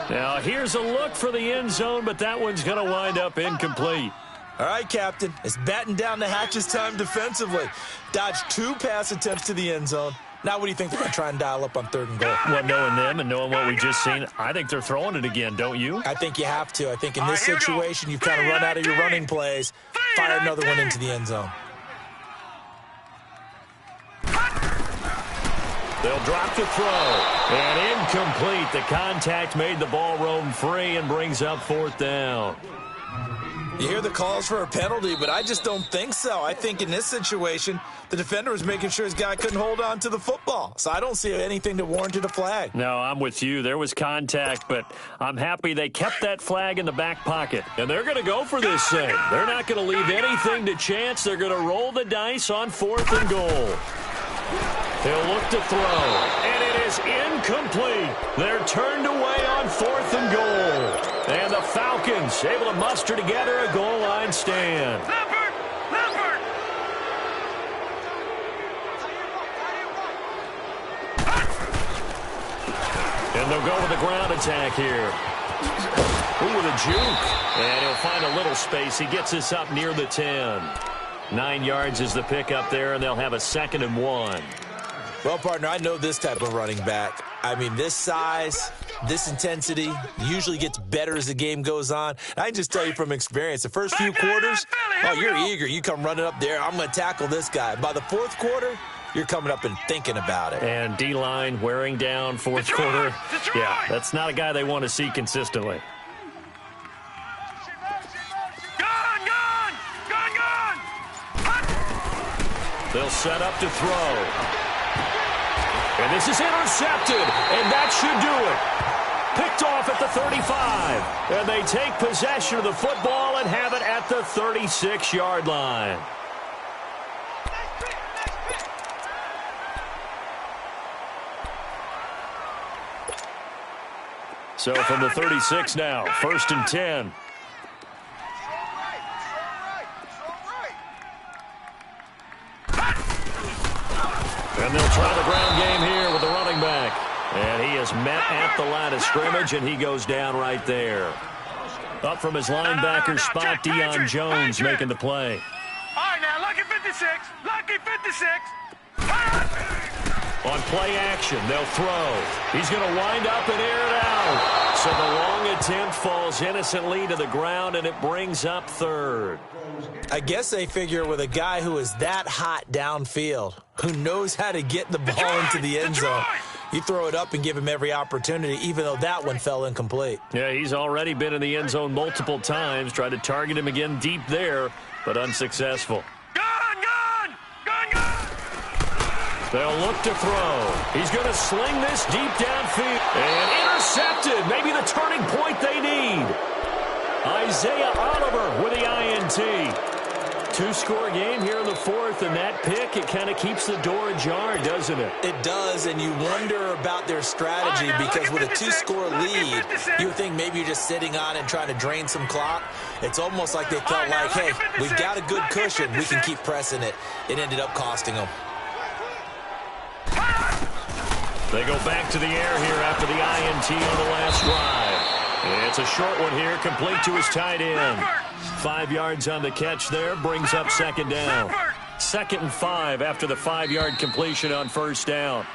Now, here's a look for the end zone, but that one's going to wind up incomplete. All right, Captain. It's batten down the hatches time defensively. Dodged 2 pass attempts to the end zone. Now what do you think they're going to try and dial up on third and goal? Well, knowing them and knowing what we just seen, I think they're throwing it again, don't you? I think you have to. I think in this situation, you've kind of run out of your running plays. Fire another one into the end zone. They'll drop the throw. And incomplete. The contact made the ball roam free and brings up fourth down. You hear the calls for a penalty, but I just don't think so. I think in this situation, the defender was making sure his guy couldn't hold on to the football. So I don't see anything that warranted a flag. No, I'm with you. There was contact, but I'm happy they kept that flag in the back pocket. And they're going to go for this thing. They're not going to leave anything to chance. They're going to roll the dice on fourth and goal. They'll look to throw, and it is incomplete. They're turned away on fourth and goal. And the Falcons able to muster together a goal line stand. Leopard! And they'll go with the ground attack here. Ooh, with a juke. And he'll find a little space. He gets us up near the 10. 9 yards is the pickup there, and they'll have a 2nd and 1. Well, partner, I know this type of running back. I mean, this size, this intensity usually gets better as the game goes on. I can just tell you from experience, the first few quarters, oh, you're eager. You come running up there. I'm going to tackle this guy. By the fourth quarter, you're coming up and thinking about it. And D-line wearing down fourth quarter. Yeah, that's not a guy they want to see consistently. Gone! They'll set up to throw. And this is intercepted, and that should do it. Picked off at the 35. And they take possession of the football and have it at the 36-yard line. So from the 36 now, 1st and 10. And they'll try the ground game here with the running back. And he is met at the line of scrimmage, and he goes down right there. Up from his linebacker spot, Deion Jones making the play. All right, now, lucky 56. Lucky 56. On play action, they'll throw. He's going to wind up and air it out. So the long attempt falls innocently to the ground, and it brings up third. I guess they figure with a guy who is that hot downfield, who knows how to get the ball into the end zone, you throw it up and give him every opportunity, even though that one fell incomplete. Yeah, he's already been in the end zone multiple times. Tried to target him again deep there, but unsuccessful. Gone! They'll look to throw. He's going to sling this deep downfield. And intercepted. Maybe the turning point they need. Isaiah Oliver with the INT. 2-score game here in the 4th, and that pick, it kind of keeps the door ajar, doesn't it? It does, and you wonder about their strategy because with a 2-score lead, you would think maybe you're just sitting on and trying to drain some clock. It's almost like they felt like, hey, we've got a good cushion. We can keep pressing it. It ended up costing them. They go back to the air here after the INT on the last drive. It's a short one here, complete to his tight end. 5 yards on the catch there, brings up second down. 2nd and 5 after the 5-yard completion on first down.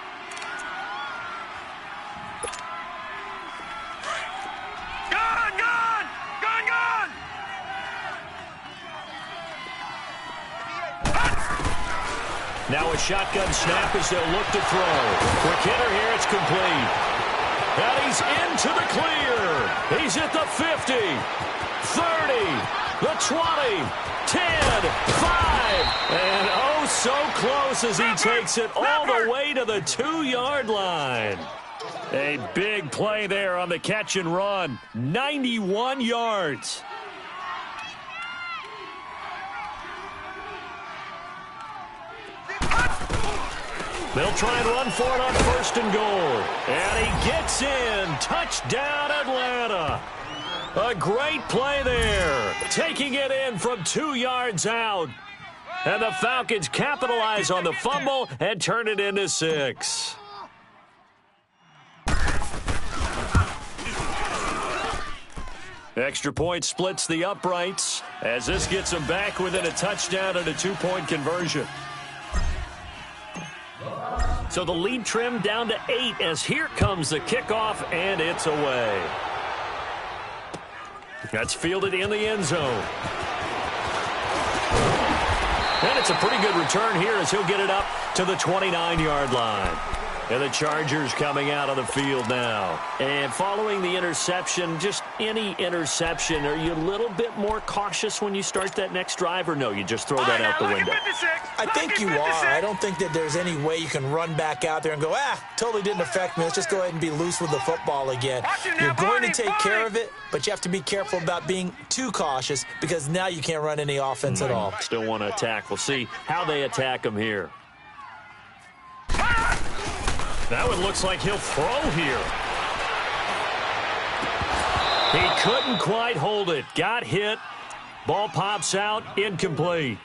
Now a shotgun snap as they'll look to throw. Quick hitter here, it's complete. And he's into the clear. He's at the 50, 30, the 20, 10, 5. And oh, so close as he takes it all the way to the 2-yard line. A big play there on the catch and run. 91 yards. They'll try and run for it on 1st and goal. And he gets in. Touchdown, Atlanta. A great play there. Taking it in from 2 yards out. And the Falcons capitalize on the fumble and turn it into 6. Extra point splits the uprights as this gets them back within a touchdown and a 2-point conversion. So the lead trimmed down to 8 as here comes the kickoff, and it's away. That's fielded in the end zone. And it's a pretty good return here as he'll get it up to the 29-yard line. And the Chargers coming out on the field now. And following the interception, just any interception, are you a little bit more cautious when you start that next drive, or no, you just throw that out the window? I think you are. I don't think that there's any way you can run back out there and go, totally didn't affect me. Let's just go ahead and be loose with the football again. You're going to take care of it, but you have to be careful about being too cautious because now you can't run any offense at all. Still want to attack. We'll see how they attack him here. That one looks like he'll throw here. He couldn't quite hold it. Got hit. Ball pops out. Incomplete.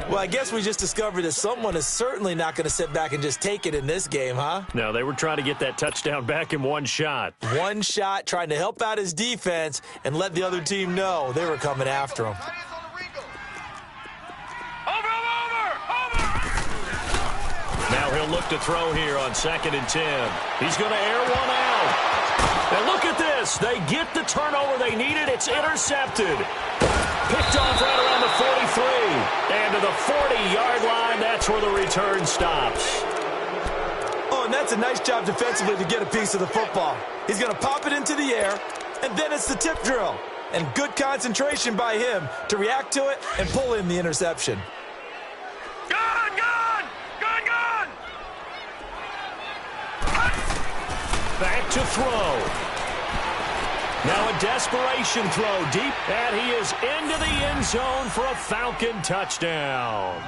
Well, I guess we just discovered that someone is certainly not going to sit back and just take it in this game, huh? No, they were trying to get that touchdown back in one shot. One shot, trying to help out his defense and let the other team know they were coming after him. Now he'll look to throw here on 2nd and 10. He's going to air one out. And look at this. They get the turnover they needed. It's intercepted. Picked off right around the 43. And to the 40-yard line, that's where the return stops. Oh, and that's a nice job defensively to get a piece of the football. He's going to pop it into the air, and then it's the tip drill. And good concentration by him to react to it and pull in the interception. Back to throw. Now a desperation throw deep, and he is into the end zone for a Falcon touchdown.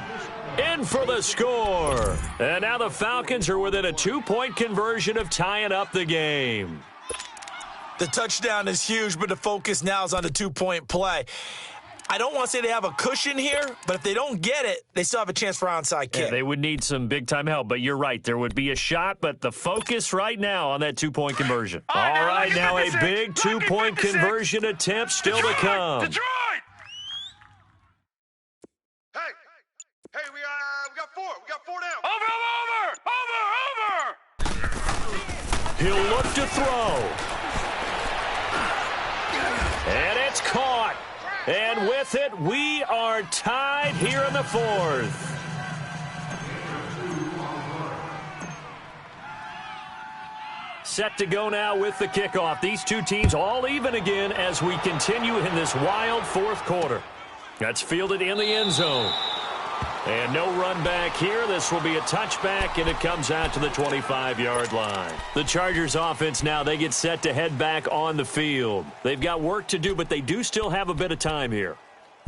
In for the score. And now the Falcons are within a 2-point conversion of tying up the game. The touchdown is huge, but the focus now is on the 2-point play. I don't want to say they have a cushion here, but if they don't get it, they still have a chance for onside kick. Yeah, they would need some big-time help, but you're right. There would be a shot, but the focus right now on that 2-point conversion. All right, now a big 2-point conversion attempt still to come. Detroit! Hey, we got 4. We got 4 down. Over! He'll look to throw. And it's caught. And with it, we are tied here in the 4th. Set to go now with the kickoff. These two teams all even again as we continue in this wild 4th quarter. That's fielded in the end zone. And no run back here. This will be a touchback, and it comes out to the 25-yard line. The Chargers offense now, they get set to head back on the field. They've got work to do, but they do still have a bit of time here.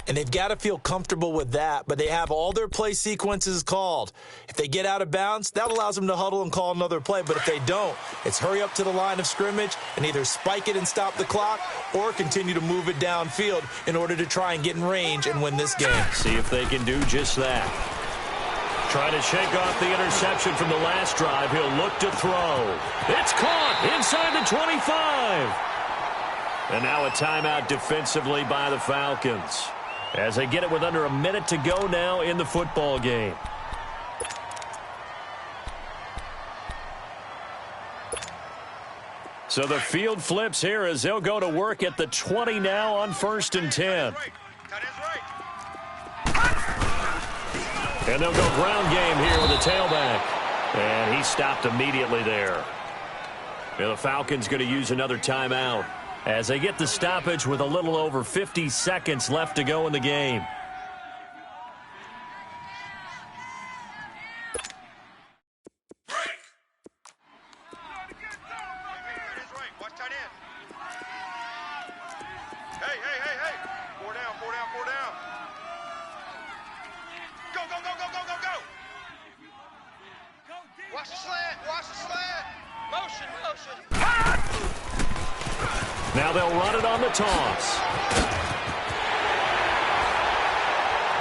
And they've got to feel comfortable with that, but they have all their play sequences called. If they get out of bounds, that allows them to huddle and call another play. But if they don't, it's hurry up to the line of scrimmage and either spike it and stop the clock or continue to move it downfield in order to try and get in range and win this game. See if they can do just that. Trying to shake off the interception from the last drive. He'll look to throw. It's caught inside the 25. And now a timeout defensively by the Falcons, as they get it with under a minute to go now in the football game. So the field flips here as they'll go to work at the 20 now on 1st and 10. And they'll go ground game here with the tailback. And he stopped immediately there. And the Falcons going to use another timeout as they get the stoppage with a little over 50 seconds left to go in the game. Now they'll run it on the toss.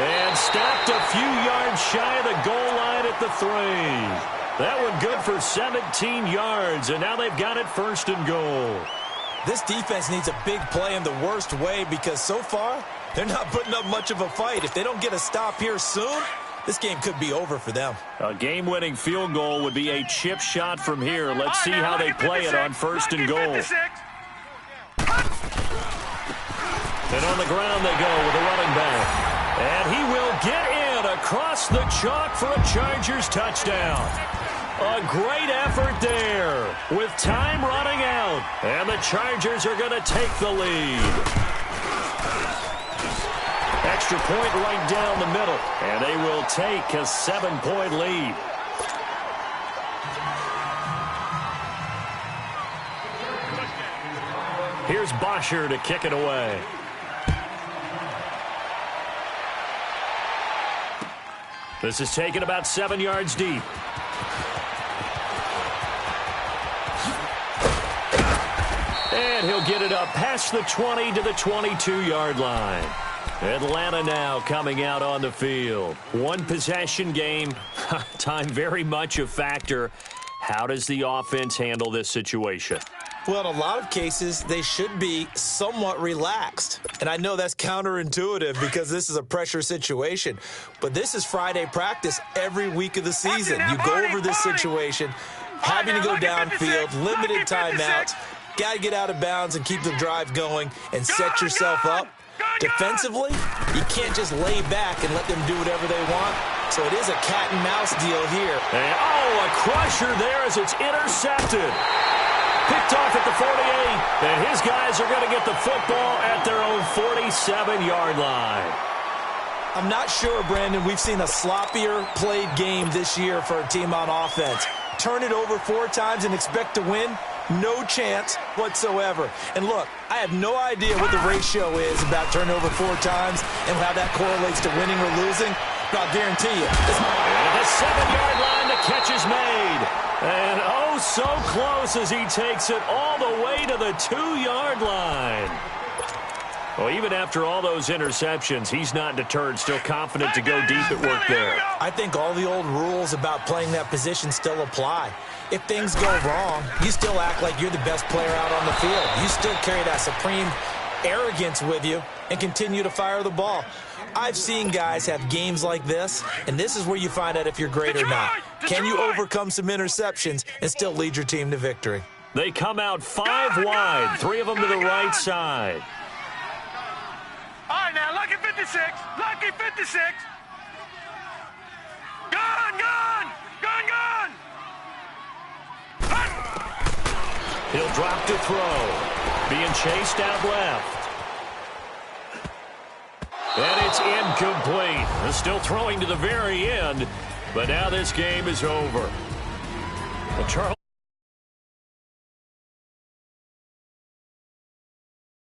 And stopped a few yards shy of the goal line at the 3. That one good for 17 yards, and now they've got it 1st and goal. This defense needs a big play in the worst way because so far they're not putting up much of a fight. If they don't get a stop here soon, this game could be over for them. A game-winning field goal would be a chip shot from here. Let's see how they play it on 1st and goal. And on the ground they go with a running back. And he will get in across the chalk for a Chargers touchdown. A great effort there with time running out. And the Chargers are going to take the lead. Extra point right down the middle. And they will take a 7-point lead. Here's Bosher to kick it away. This is taken about 7 yards deep. And he'll get it up past the 20 to the 22-yard line. Atlanta now coming out on the field. One possession game. Time very much a factor. How does the offense handle this situation? Well, in a lot of cases, they should be somewhat relaxed. And I know that's counterintuitive because this is a pressure situation. But this is Friday practice every week of the season. You go over this situation, having to go downfield, limited timeouts, got to get out of bounds and keep the drive going and set yourself up. Defensively, you can't just lay back and let them do whatever they want. So it is a cat and mouse deal here. And, a crusher there as it's intercepted. Picked off at the 48, and his guys are going to get the football at their own 47-yard line. I'm not sure, Brandon, we've seen a sloppier played game this year for a team on offense. Turn it over 4 times and expect to win? No chance whatsoever. And look, I have no idea what the ratio is about turnover 4 times and how that correlates to winning or losing, but I'll guarantee you. And the 7-yard line, the catch is made. And so close as he takes it all the way to the 2-yard line. Well, even after all those interceptions, he's not deterred, still confident to go deep at work there. I think all the old rules about playing that position still apply. If things go wrong, you still act like you're the best player out on the field. You still carry that supreme arrogance with you and continue to fire the ball. I've seen guys have games like this, and this is where you find out if you're great or not. Can you overcome some interceptions and still lead your team to victory? They come out 5 wide, 3 of them to the right side. All right, now, lucky 56. Lucky 56. Gone, gone. Gone, gone. He'll drop to throw. Being chased out left. And it's incomplete. They're still throwing to the very end, but now this game is over. Well, Charles